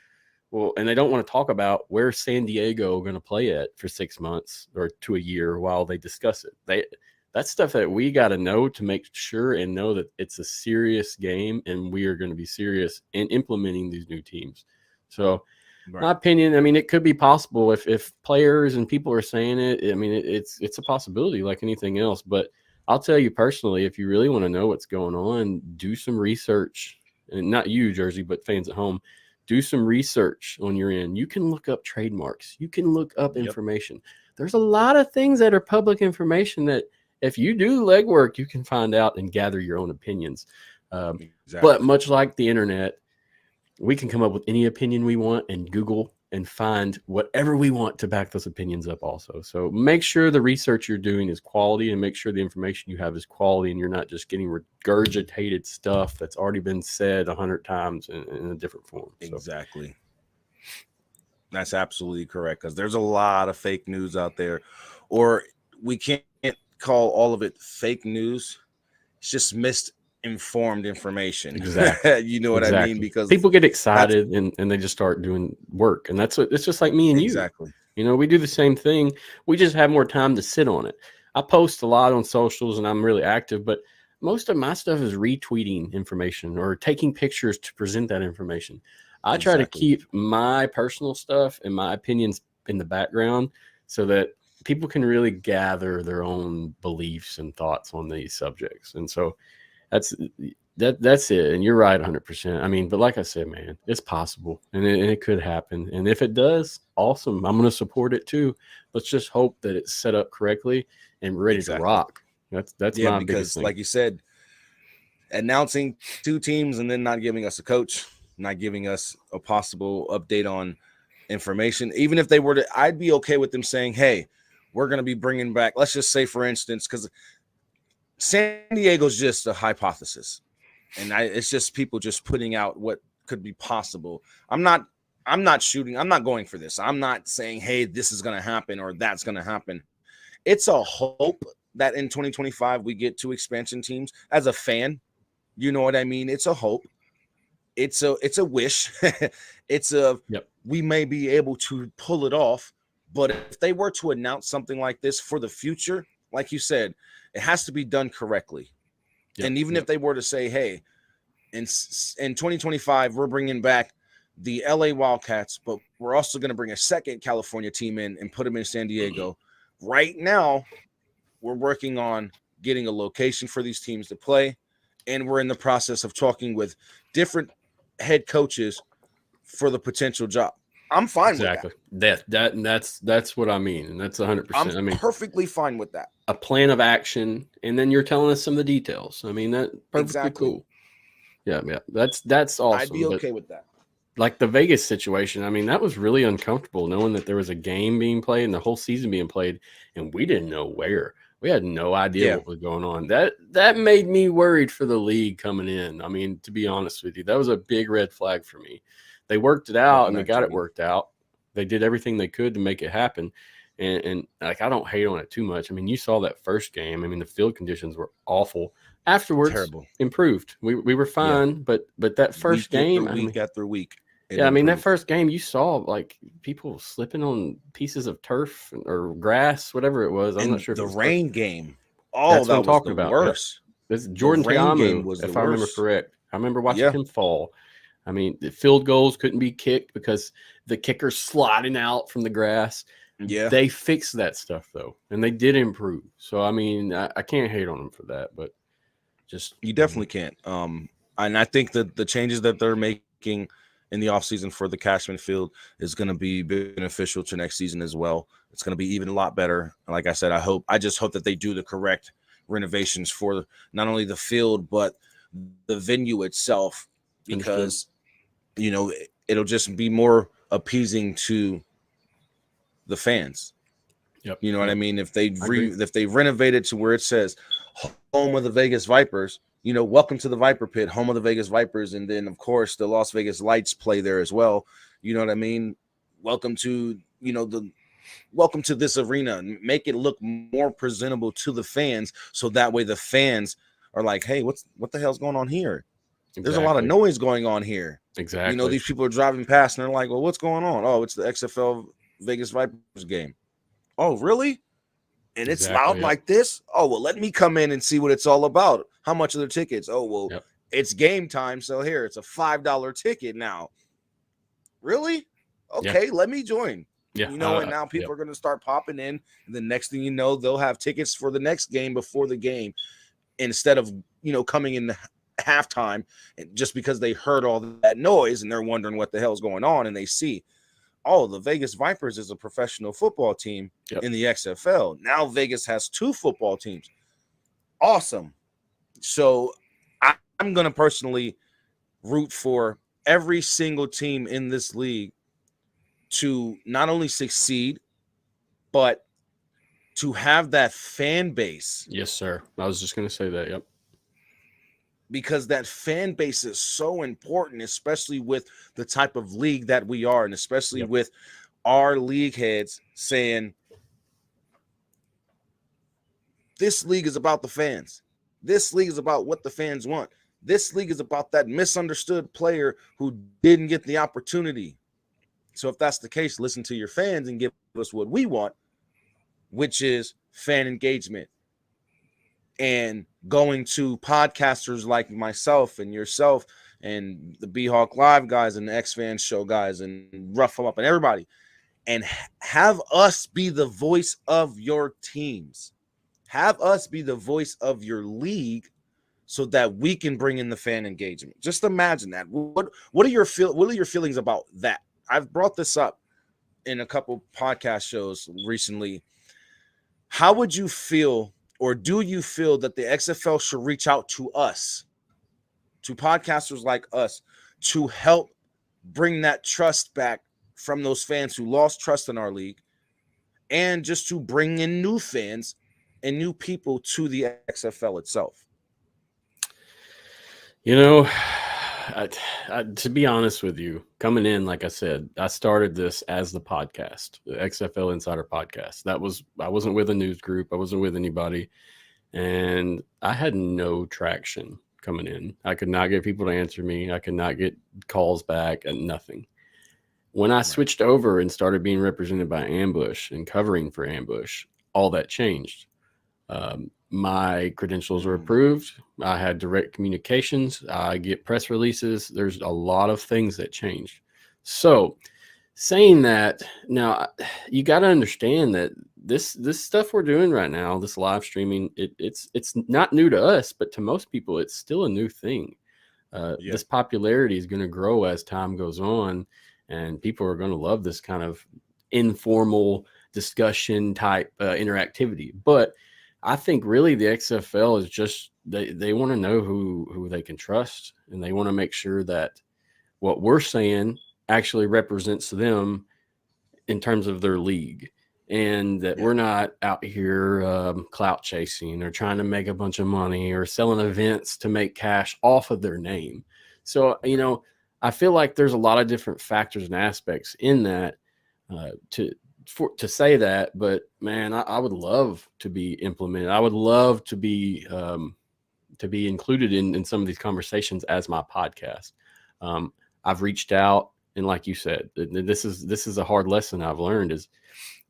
Well, and they don't want to talk about where San Diego going to play at for 6 months or to a year while they discuss it. That's stuff that we got to know to make sure and know that it's a serious game and we are going to be serious in implementing these new teams. So, my opinion, I mean, it could be possible if players and people are saying it. I mean, it's a possibility like anything else. But I'll tell you personally, if you really want to know what's going on, do some research. And not you, Jerzey, but fans at home. Do some research on your end. You can look up trademarks. You can look up information. There's a lot of things that are public information that if you do legwork, you can find out and gather your own opinions. But much like the internet, we can come up with any opinion we want and Google and find whatever we want to back those opinions up also. So make sure the research you're doing is quality and make sure the information you have is quality and you're not just getting regurgitated stuff that's already been said 100 times in a different form. Exactly. That's absolutely correct because there's a lot of fake news out there, or we can't call all of it fake news. It's just informed information. Exactly. You know what I mean? Because people get excited and they just start doing work. And that's what it's just like me and you. Exactly. You know, we do the same thing. We just have more time to sit on it. I post a lot on socials and I'm really active, but most of my stuff is retweeting information or taking pictures to present that information. I try to keep my personal stuff and my opinions in the background so that people can really gather their own beliefs and thoughts on these subjects. And so that's it. And you're right 100%. I mean, but like I said, man, it's possible and it could happen. And if it does, awesome. I'm going to support it too. Let's just hope that it's set up correctly and ready to rock. That's my biggest thing. Like you said, announcing 2 teams and then not giving us a coach, not giving us a possible update on information. Even if they were to, I'd be okay with them saying, hey, we're going to be bringing back, let's just say, for instance, because San Diego's just a hypothesis. And it's just people just putting out what could be possible. I'm not going for this. I'm not saying, hey, this is going to happen or that's going to happen. It's a hope that in 2025 we get 2 expansion teams. As a fan, you know what I mean? It's a hope. It's a wish. We may be able to pull it off. But if they were to announce something like this for the future, like you said, it has to be done correctly. And even if they were to say, hey, in 2025, we're bringing back the LA Wildcats, but we're also going to bring a second California team in and put them in San Diego. Right now, we're working on getting a location for these teams to play, and we're in the process of talking with different head coaches for the potential job. I'm fine with that. That's what I mean, and that's 100%. I mean, perfectly fine with that. A plan of action, and then you're telling us some of the details. I mean, that perfectly cool. Yeah. That's awesome. I'd be okay with that. Like the Vegas situation, I mean, that was really uncomfortable knowing that there was a game being played and the whole season being played, and we didn't know where. We had no idea what was going on. That made me worried for the league coming in. I mean, to be honest with you, that was a big red flag for me. They worked it out and they got it worked out. They did everything they could to make it happen. And like, I don't hate on it too much. I mean, you saw that first game. I mean, the field conditions were awful. Afterwards, terrible. Improved. We were fine, but that first game, week after week. Yeah, I mean, that first game, you saw like people slipping on pieces of turf or grass, whatever it was. I'm not sure if the rain game. That's what I'm talking about. Worse. This Jordan Ta'amu, if I remember correct. I remember watching him fall. I mean, the field goals couldn't be kicked because the kicker's sliding out from the grass. Yeah. They fixed that stuff, though, and they did improve. So, I mean, I can't hate on them for that, but just. You definitely can't. And I think that the changes that they're making in the offseason for the Cashman Field is going to be beneficial to next season as well. It's going to be even a lot better. Like I said, I just hope that they do the correct renovations for not only the field, but the venue itself, because you know, it'll just be more appeasing to the fans. Yep. You know what I mean? If they renovate it to where it says home of the Vegas Vipers, you know, welcome to the Viper Pit, home of the Vegas Vipers, and then of course the Las Vegas Lights play there as well. You know what I mean? Welcome to, welcome to this arena. Make it look more presentable to the fans, so that way the fans are like, hey, what the hell's going on here? Exactly. There's a lot of noise going on here. Exactly. You know, these people are driving past and they're like, well, what's going on? Oh, it's the XFL Vegas Vipers game. Oh, really? And it's loud like this? Oh, well, let me come in and see what it's all about. How much are the tickets? Oh, well, it's game time. So here, it's a $5 ticket now. Really? Okay, let me join. Yeah. You know, and now people are going to start popping in. And the next thing you know, they'll have tickets for the next game before the game instead of, coming in halftime just because they heard all that noise and they're wondering what the hell's going on, and they see, oh, the Vegas Vipers is a professional football team in the XFL. Now Vegas has 2 football teams. Awesome. So I'm going to personally root for every single team in this league to not only succeed, but to have that fan base. Yes, sir. I was just going to say that. Yep. Because that fan base is so important, especially with the type of league that we are, and especially with our league heads saying, this league is about the fans. This league is about what the fans want. This league is about that misunderstood player who didn't get the opportunity. So if that's the case, listen to your fans and give us what we want, which is fan engagement. And going to podcasters like myself and yourself and the B-Hawk Live guys and the X-Fan Show guys and Rough 'em Up and everybody, and have us be the voice of your teams. Have us be the voice of your league so that we can bring in the fan engagement. Just imagine that. What are your feelings about that? I've brought this up in a couple podcast shows recently. How would you feel, or do you feel that the XFL should reach out to us, to podcasters like us, to help bring that trust back from those fans who lost trust in our league, and just to bring in new fans and new people to the XFL itself? You know, to be honest with you, coming in, like I said, I started this as the podcast, the XFL Insider Podcast. I wasn't with a news group. I wasn't with anybody. And I had no traction coming in. I could not get people to answer me. I could not get calls back and nothing. When I switched over and started being represented by Ambush and covering for Ambush, all that changed. My credentials were approved. I had direct communications. I get press releases. There's a lot of things that changed. So saying that, now you got to understand that this stuff we're doing right now, this live streaming, it's not new to us, but to most people, it's still a new thing. This popularity is going to grow as time goes on, and people are going to love this kind of informal discussion type interactivity. But I think really the XFL is just, they want to know who they can trust, and they want to make sure that what we're saying actually represents them in terms of their league, and that we're not out here clout chasing or trying to make a bunch of money or selling events to make cash off of their name. So, you know, I feel like there's a lot of different factors and aspects in that to say that, but man, I would love to be implemented. I would love to be included in some of these conversations as my podcast. I've reached out, and like you said, this is a hard lesson I've learned, is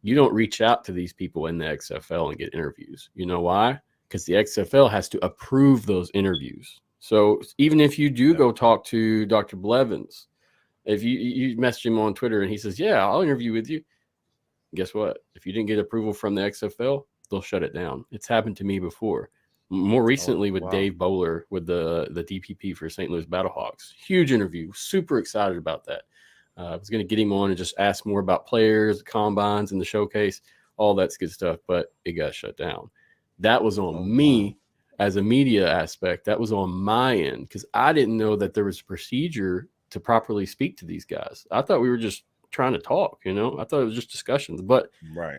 you don't reach out to these people in the XFL and get interviews. You know why? Because the XFL has to approve those interviews. So even if you do go talk to Dr. Blevins, if you message him on Twitter and he says, yeah, I'll interview with you, guess what? If you didn't get approval from the XFL, they'll shut it down. It's happened to me before. More recently with Dave Bowler with the DPP for St. Louis Battlehawks. Huge interview. Super excited about that. I was going to get him on and just ask more about players, combines, and the showcase. All that's good stuff, but it got shut down. That was on me as a media aspect. That was on my end because I didn't know that there was a procedure to properly speak to these guys. I thought we were just trying to talk, you know. I thought it was just discussions, but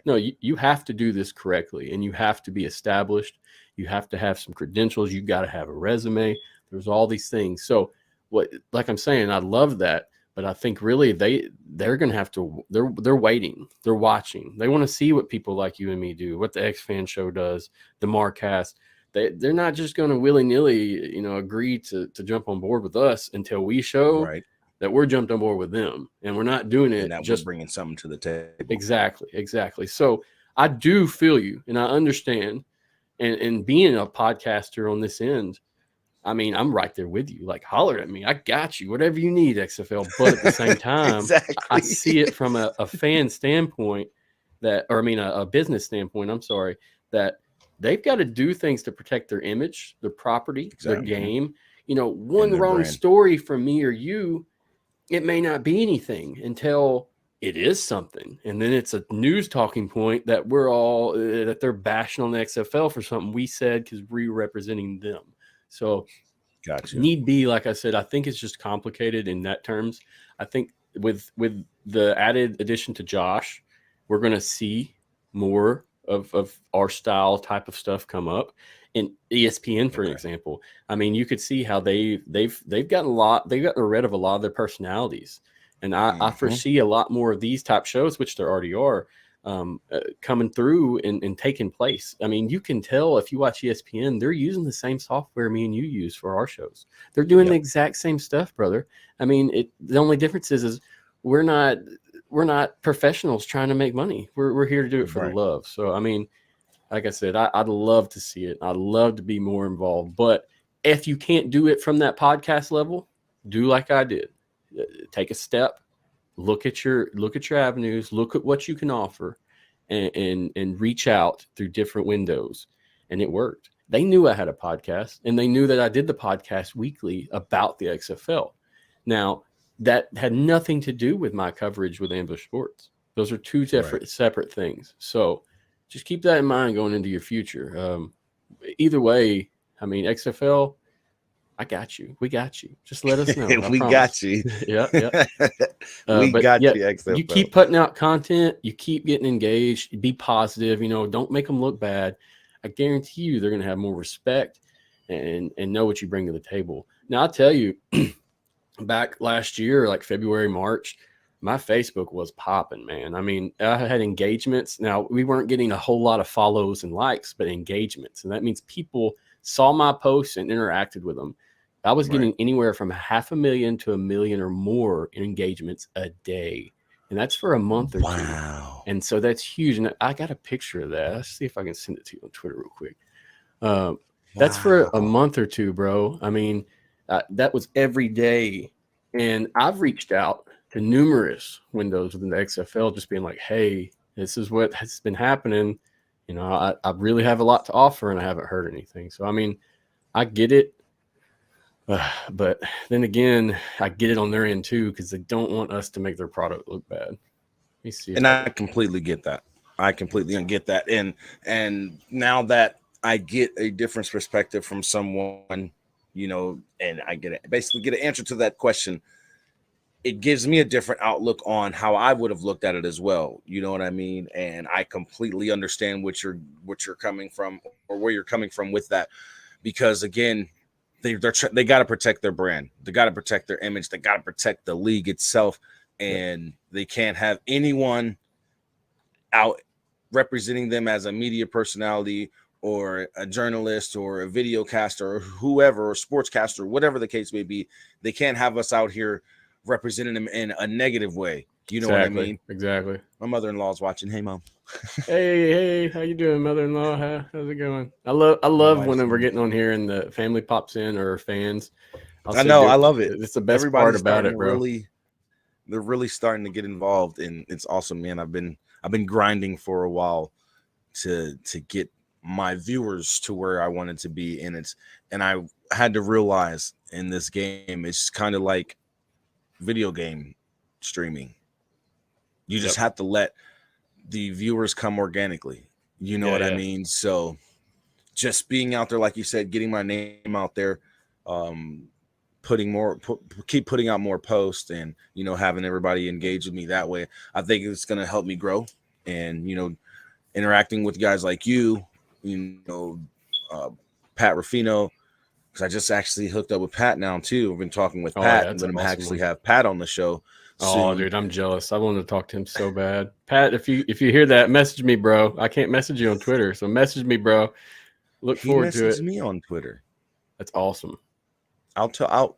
no, you have to do this correctly, and you have to be established. You have to have some credentials. You got to have a resume. There's all these things. So what, like I'm saying, I love that, but I think really they're going to have to, they're waiting, they're watching. They want to see what people like you and me do, what the X-Fan Show does, the Marcast. They're not just going to willy-nilly, you know, agree to jump on board with us until we show that we're jumped on board with them, and we're not doing it just bringing something to the table. Exactly. So I do feel you, and I understand, and being a podcaster on this end, I mean, I'm right there with you. Like, holler at me. I got you. Whatever you need, XFL. But at the same time, I see it from a fan standpoint a business standpoint, I'm sorry, that they've got to do things to protect their image, their property, their game. You know, one wrong brand. Story from me or you, it may not be anything until it is something. And then it's a news talking point that we're all, that they're bashing on the XFL for something we said because we're representing them. So need be, like I said, I think it's just complicated in that terms. I think with the added addition to Josh, we're going to see more of our style type of stuff come up. In ESPN, for example, I mean, you could see how they've gotten rid of a lot of their personalities. And I foresee a lot more of these type shows, which there already are, coming through and taking place. I mean, you can tell if you watch ESPN, they're using the same software me and you use for our shows. They're doing the exact same stuff, brother. I mean, the only difference is we're not professionals trying to make money. We're here to do it for the love. So, I mean, like I said, I'd love to see it. I'd love to be more involved. But if you can't do it from that podcast level, do like I did. Take a step. Look at your avenues. Look at what you can offer, and reach out through different windows. And it worked. They knew I had a podcast, and they knew that I did the podcast weekly about the XFL. Now, that had nothing to do with my coverage with Ambush Sports. Those are two separate things. So just keep that in mind going into your future. Either way, I mean, XFL, I got you. We got you. Just let us know. We got you. Yeah. We got you, XFL. You keep putting out content. You keep getting engaged. Be positive. Don't make them look bad. I guarantee you they're going to have more respect and know what you bring to the table. Now, I'll tell you, back last year, like February, March, my Facebook was popping, man. I mean, I had engagements. Now, we weren't getting a whole lot of follows and likes, but engagements. And that means people saw my posts and interacted with them. I was getting anywhere from 500,000 to 1 million or more engagements a day. And that's for a month or two. And so that's huge. And I got a picture of that. Let's see if I can send it to you on Twitter real quick. That's for a month or two, bro. I mean, that was every day. And I've reached out to numerous windows within the XFL, just being like, hey, this is what has been happening. I really have a lot to offer, and I haven't heard anything. So, I mean, I get it. But then again, I get it on their end too, because they don't want us to make their product look bad. Let me see. And I completely get that. I completely get that. And now that I get a different perspective from someone, and I basically get an answer to that question, it gives me a different outlook on how I would have looked at it as well. You know what I mean? And I completely understand what you're coming from, or where you're coming from with that, because again, they got to protect their brand. They got to protect their image. They got to protect the league itself. And they can't have anyone out representing them as a media personality or a journalist or a video caster or whoever, or sportscaster, whatever the case may be. They can't have us out here representing them in a negative way. You know what I mean? Exactly. My mother-in-law's watching. Hey, Mom. Hey, how you doing, mother-in-law? How's it going? I love when we're getting on here and the family pops in, or fans. I know, I love it. It's the best part about it, bro. They're really starting to get involved, and it's awesome, man. I've been grinding for a while to get my viewers to where I wanted to be, and I had to realize in this game, it's kind of like video game streaming. You just have to let the viewers come organically. You know what I mean? So just being out there, like you said, getting my name out there, keep putting out more posts, and, having everybody engage with me that way, I think it's going to help me grow. And, interacting with guys like you, Pat Ruffino, because I just actually hooked up with Pat now too. I've been talking with Pat, and then actually have Pat on the show. Oh, dude, I'm jealous. I wanted to talk to him so bad. Pat, if you hear that, message me, bro. I can't message you on Twitter, so message me, bro. Look forward to it. Message me on Twitter. That's awesome.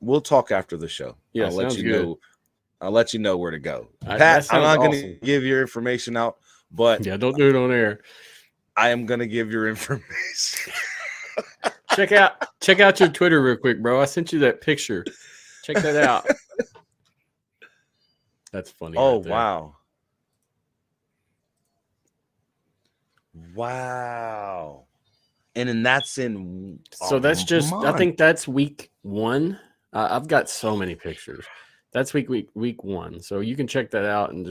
We'll talk after the show. Yeah, I'll let you know. I'll let you know where to go. Pat, I'm not going to give your information out, but don't do it on air. I am going to give your information. Check out your Twitter real quick, bro. I sent you that picture. Check that out. That's funny. Oh, right, wow. And then that's in. So that's just. I think that's week 1. I've got so many pictures. That's week 1. So you can check that out, and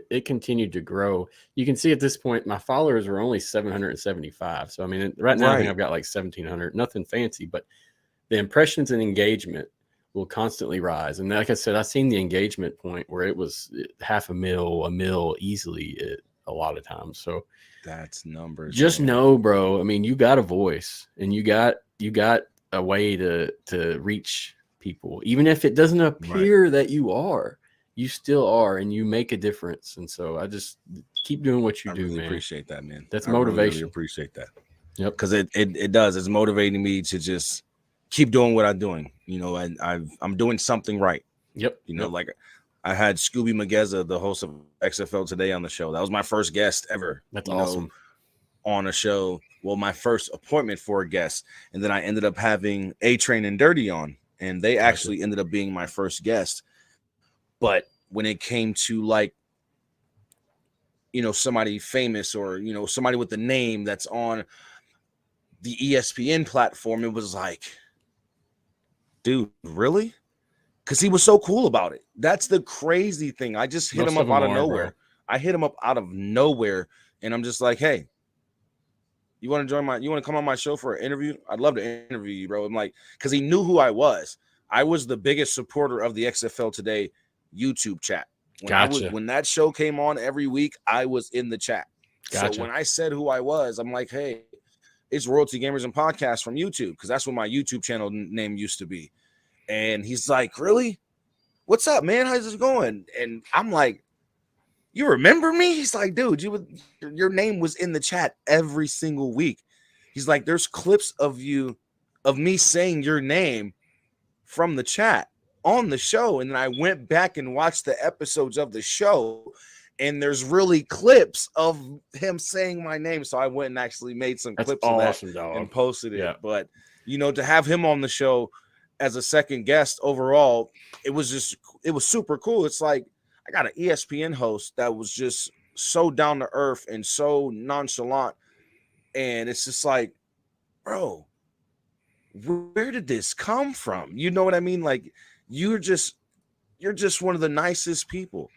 it continued to grow. You can see at this point my followers are only 775. So I mean, right now I think I've got like 1,700. Nothing fancy, but the impressions and engagement will constantly rise. And like I said, I've seen the engagement point where it was 500,000, 1 mil easily a lot of times. So that's numbers. Just know, bro. I mean, you got a voice, and you got a way to reach people, even if it doesn't appear that you are. you still are, and you make a difference. And so I just keep doing what you do, really man. Appreciate that, man. That's I motivation. Really appreciate that. Yep. Because it does. It's motivating me to just keep doing what I'm doing. You know, and I'm doing something right. Yep. You know, like I had Scooby Mageza, the host of XFL Today, on the show. That was my first guest ever. That's awesome. On a show. Well, my first appointment for a guest. And then I ended up having A-Train and Dirty on. And they actually ended up being my first guest. But when it came to like, you know, somebody famous or, you know, somebody with the name that's on the ESPN platform, it was like, dude, really? Because he was so cool about it. That's the crazy thing. I just hit him up out of nowhere. I hit him up out of nowhere, and I'm just like, hey, you want to come on my show for an interview? I'd love to interview you, bro. I'm like, because he knew who I was. I was the biggest supporter of the XFL Today YouTube chat. When that show came on every week, I was in the chat. So when I said who I was, I'm like, hey, it's Royalty Gamers and Podcasts from YouTube, because that's what my YouTube channel name used to be. And he's like, really? What's up, man? How's it going? And I'm like, you remember me? He's like, dude, your name was in the chat every single week. He's like, there's clips of me saying your name from the chat on the show. And then I went back and watched the episodes of the show, and there's really clips of him saying my name. So I went and actually made some clips of that and posted it. But, you know, to have him on the show as a second guest overall, it was super cool. It's like, I got an ESPN host that was just so down to earth and so nonchalant. And it's just like, bro, where did this come from? You know what I mean? Like, you're just one of the nicest people.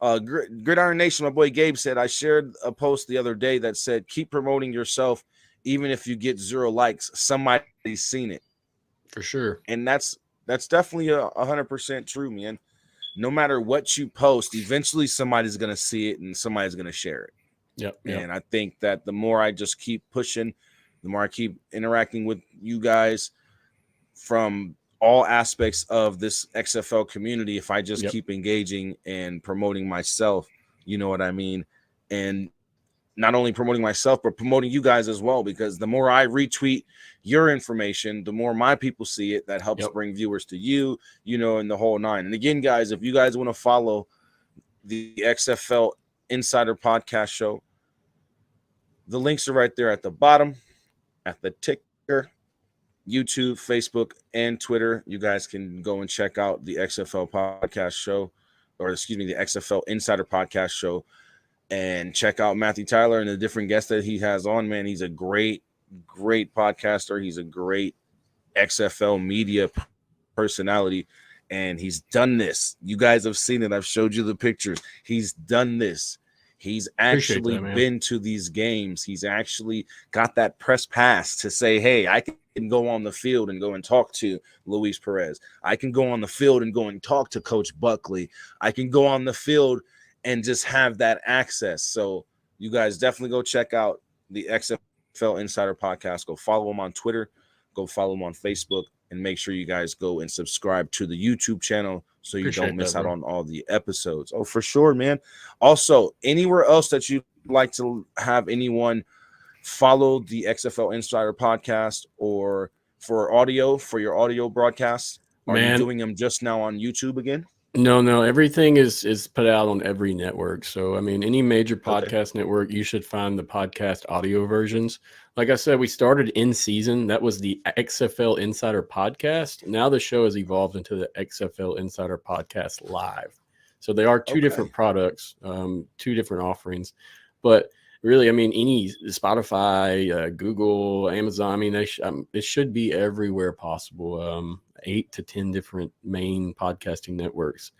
Gridiron Nation, my boy Gabe said, I shared a post the other day that said, keep promoting yourself. Even if you get 0 likes, somebody's seen it. For sure. And that's definitely 100% true, man. No matter what you post, eventually somebody's going to see it and somebody's going to share it. Yep. And I think that the more I just keep pushing, the more I keep interacting with you guys from all aspects of this XFL community, if I just keep engaging and promoting myself, you know what I mean? And not only promoting myself, but promoting you guys as well, because the more I retweet your information, the more my people see it. That helps bring viewers to you, you know, and the whole nine. And again, guys, if you guys want to follow the XFL Insider Podcast Show, the links are right there at the bottom, at the ticker, YouTube, Facebook, and Twitter. You guys can go and check out the XFL Podcast Show, or excuse me, the XFL Insider Podcast Show, and check out Matthew Tyler and the different guests that he has on, man. He's a great podcaster. He's a great XFL media personality, and he's done this. You guys have seen it. I've showed you the pictures. He's done this. He's actually been to these games. He's actually got that press pass to say, hey, I can go on the field and go and talk to Luis Perez. I can go on the field and go and talk to Coach Buckley. I can go on the field and just have that access. So you guys definitely go check out the XFL Insider Podcast. Go follow him on Twitter. Go follow him on Facebook. And make sure you guys go and subscribe to the YouTube channel so you don't miss out on all the episodes. Oh, for sure, man. Also, anywhere else that you'd like to have anyone follow the XFL Insider Podcast, or for your audio broadcasts? Are you doing them just now on YouTube again? No. Everything is put out on every network. So, I mean, any major podcast network, you should find the podcast audio versions. Like I said, we started in season. That was the XFL Insider Podcast. Now the show has evolved into the XFL Insider Podcast Live. So they are two different products, two different offerings. But really, I mean, any Spotify, Google, Amazon, I mean, it should be everywhere possible. 8 to 10 different main podcasting networks.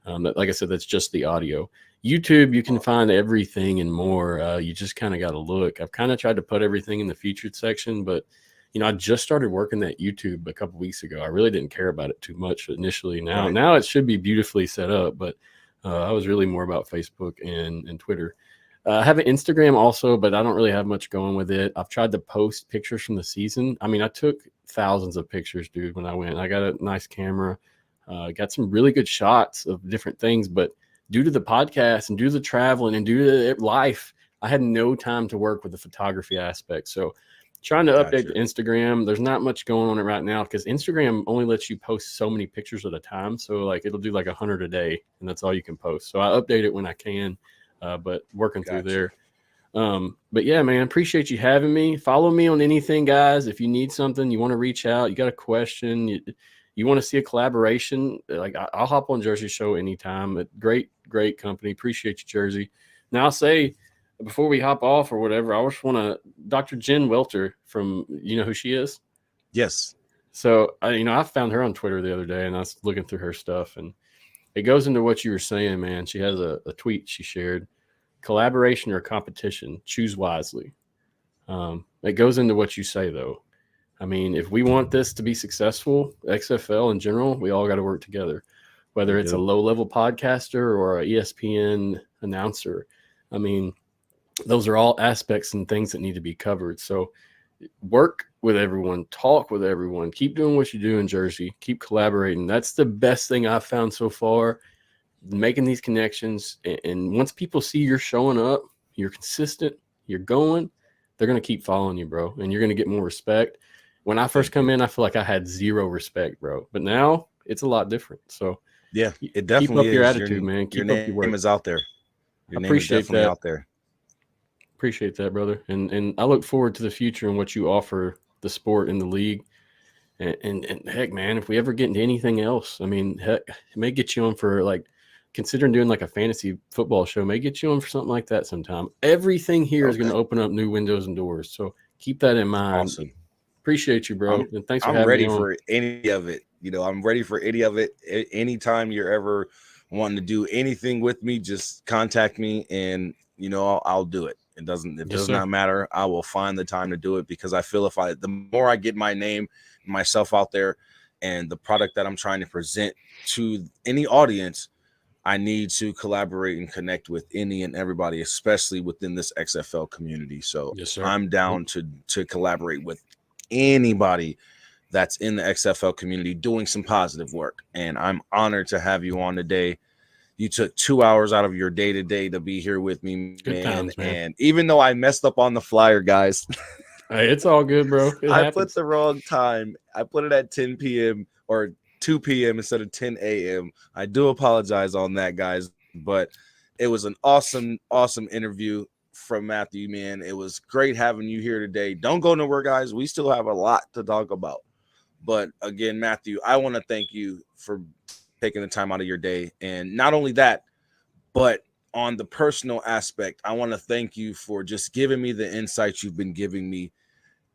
Like I said, that's just the audio. YouTube, you can find everything and more. You just kind of got to look. I've kind of tried to put everything in the featured section, but you know, I just started working that YouTube a couple weeks ago. I really didn't care about it too much initially. Now it should be beautifully set up, but I was really more about Facebook and Twitter. I have an Instagram also, but I don't really have much going with it. I've tried to post pictures from the season. I mean, I took thousands of pictures, dude, when I went. I got a nice camera. Got some really good shots of different things, but due to the podcast and due to the traveling and due to life, I had no time to work with the photography aspect. So trying to update the Instagram. There's not much going on it right now because Instagram only lets you post so many pictures at a time. So like it'll do like 100 a day, and that's all you can post. So I update it when I can, but working through there. But yeah, man, appreciate you having me. Follow me on anything, guys. If you need something, you want to reach out, you got a question, you want to see a collaboration, like I'll hop on Jerzey Show anytime. Great company. Appreciate you, Jerzey. Now I'll say, before we hop off or whatever, I just want to, Dr. Jen Welter from, you know who she is? Yes. So, I found her on Twitter the other day, and I was looking through her stuff, and it goes into what you were saying, man. She has a tweet she shared: collaboration or competition, choose wisely. It goes into what you say, though. I mean, if we want this to be successful, XFL in general, we all got to work together, whether it's a low-level podcaster or an ESPN announcer. I mean, those are all aspects and things that need to be covered. So work with everyone, talk with everyone, keep doing what you do in Jersey, keep collaborating. That's the best thing I've found so far, making these connections. And once people see you're showing up, you're consistent, you're going, they're going to keep following you, bro. And you're going to get more respect. When I first come in, I feel like I had zero respect, bro. But now it's a lot different. So yeah, it definitely keep up your attitude, man. Keep your up your work. Name is out there. Your name is definitely out there. Appreciate that, brother. And I look forward to the future and what you offer the sport and the league. And heck, man, if we ever get into anything else, I mean, heck, it may get you on for like, considering doing like a fantasy football show, may get you on for something like that sometime. Everything here is going to open up new windows and doors. So keep that in mind. Awesome. Appreciate you, bro. And thanks for having me on. I'm ready for any of it. I'm ready for any of it. Anytime you're ever wanting to do anything with me, just contact me and, I'll do it. It does not matter. I will find the time to do it because I feel the more I get my name, myself out there, and the product that I'm trying to present to any audience, I need to collaborate and connect with any and everybody, especially within this XFL community. So I'm down to collaborate with anybody that's in the XFL community doing some positive work. And I'm honored to have you on today. You took 2 hours out of your day-to-day to be here with me, man. And even though I messed up on the flyer, guys, hey, it's all good, bro. I put the wrong time. I put it at 10 p.m. or 2 p.m. instead of 10 a.m. I do apologize on that, guys. But it was an awesome interview from Matthew, man. It was great having you here today. Don't go nowhere, guys. We still have a lot to talk about. But again, Matthew, I want to thank you for taking the time out of your day. And not only that, but on the personal aspect, I want to thank you for just giving me the insights you've been giving me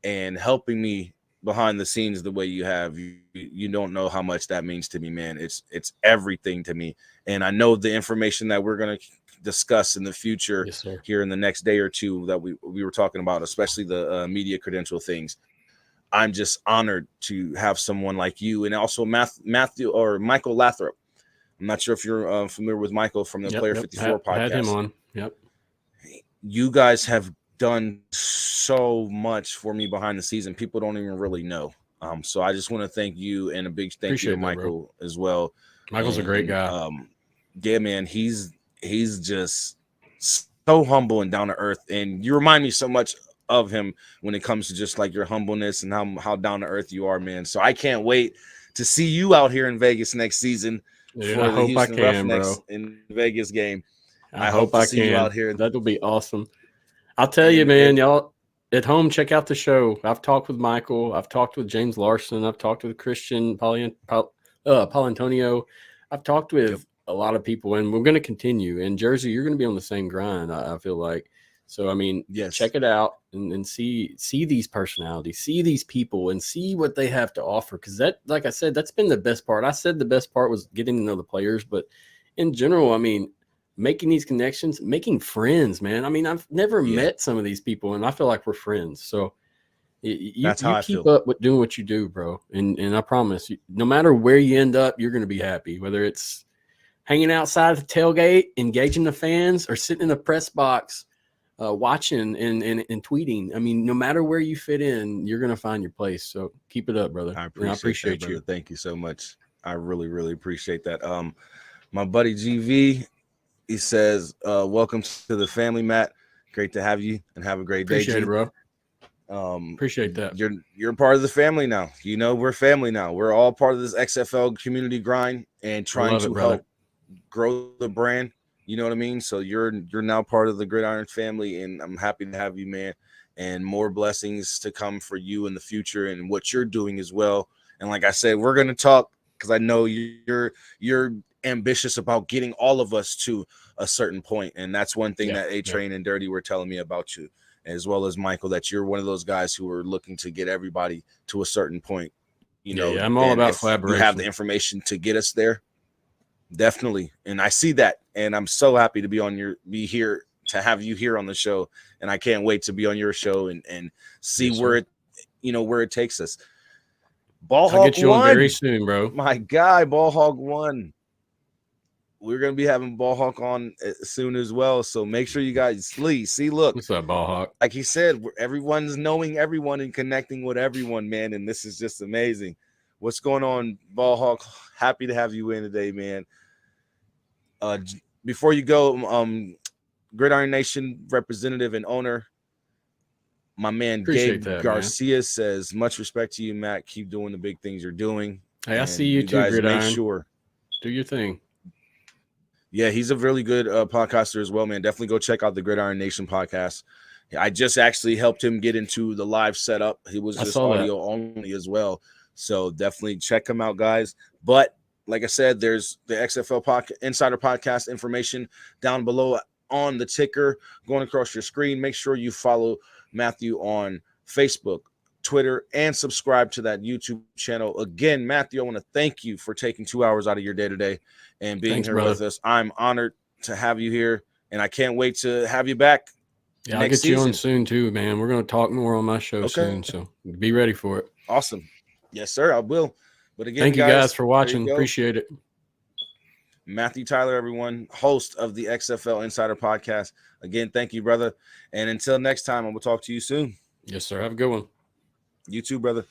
and helping me behind the scenes the way you have. You don't know how much that means to me, man. It's everything to me. And I know the information that we're going to discuss in the future here in the next day or two that we were talking about, especially the media credential things. I'm just honored to have someone like you, and also Matthew or Michael Lathrop. I'm not sure if you're familiar with Michael from the Player 54 podcast. Had him on. Yep. You guys have done so much for me behind the scenes, and people don't even really know. So I just want to thank you, and a big thank you to Michael as well. Michael's a great guy. Yeah, man, he's just so humble and down to earth, and you remind me so much of him when it comes to just like your humbleness and how down to earth you are, man. So I can't wait to see you out here in Vegas next season for the Houston Roughnecks in Vegas game. I hope I see you out here. That'll be awesome. I'll tell you, man, y'all at home, check out the show. I've talked with Michael. I've talked with James Larson. I've talked with Christian Paul Antonio. I've talked with a lot of people, and we're going to continue. And Jerzey, you're going to be on the same grind, I feel like. So, I mean, check it out and see these personalities, see these people, and see what they have to offer. Because that, like I said, that's been the best part. I said the best part was getting to know the players, but in general, I mean, making these connections, making friends, man. I mean, I've never met some of these people, and I feel like we're friends. So you keep up with doing what you do, bro. And I promise you, no matter where you end up, you're going to be happy, whether it's hanging outside the tailgate, engaging the fans, or sitting in the press box, watching and tweeting. I mean, no matter where you fit in, you're going to find your place. So keep it up, brother. I appreciate you. Brother. Thank you so much. I really, really appreciate that. My buddy GV, he says, welcome to the family, Matt. Great to have you and have a great day, Appreciate G. it, bro. Um, Appreciate that. you're part of the family now. You know, we're family now. We're all part of this XFL community grind and I trying love it, to brother. help grow the brand. You know what I mean? So you're now part of the Gridiron family, and I'm happy to have you, man. And more blessings to come for you in the future and what you're doing as well. And like I said, we're gonna talk because I know you're ambitious about getting all of us to a certain point, and that's one thing that A Train and Dirty were telling me about you, as well as Michael, that you're one of those guys who are looking to get everybody to a certain point. You know, I'm all and about if you have the collaboration. information to get us there, definitely. And I see that, and I'm so happy to be here to have you here on the show, and I can't wait to be on your show and see Yes, where sir. it where it takes us. I'll Ballhawk get you on very won. soon, bro. My guy, Ballhawk won. We're gonna be having Ballhawk on soon as well, so make sure you guys see. Look, What's up, ball hawk? like he said, everyone's knowing everyone and connecting with everyone, man, and this is just amazing. What's going on, Ballhawk? Happy to have you in today, man. Before you go, Gridiron Nation representative and owner, my man Appreciate Gabe that, man. Garcia says, much respect to you, Matt. Keep doing the big things you're doing. Hey, I And see you too, guys make Gridiron. sure. Do your thing. Yeah, he's a really good podcaster as well, man. Definitely go check out the Gridiron Nation podcast. I just actually helped him get into the live setup. He was just audio only as well. So definitely check him out, guys. But like I said, there's the XFL Insider Podcast information down below on the ticker going across your screen. Make sure you follow Matthew on Facebook, Twitter, and subscribe to that YouTube channel. Again, Matthew, I want to thank you for taking 2 hours out of your day today and being here with us. I'm honored to have you here, and I can't wait to have you back. Yeah, I'll get you on soon too, man. We're going to talk more on my show soon, so be ready for it. Awesome. Yes, sir, I will. But again, thank you guys for watching. Appreciate it. Matthew Tyler, everyone, host of the XFL Insider Podcast. Again, thank you, brother. And until next time, I will talk to you soon. Yes, sir. Have a good one. You too, brother.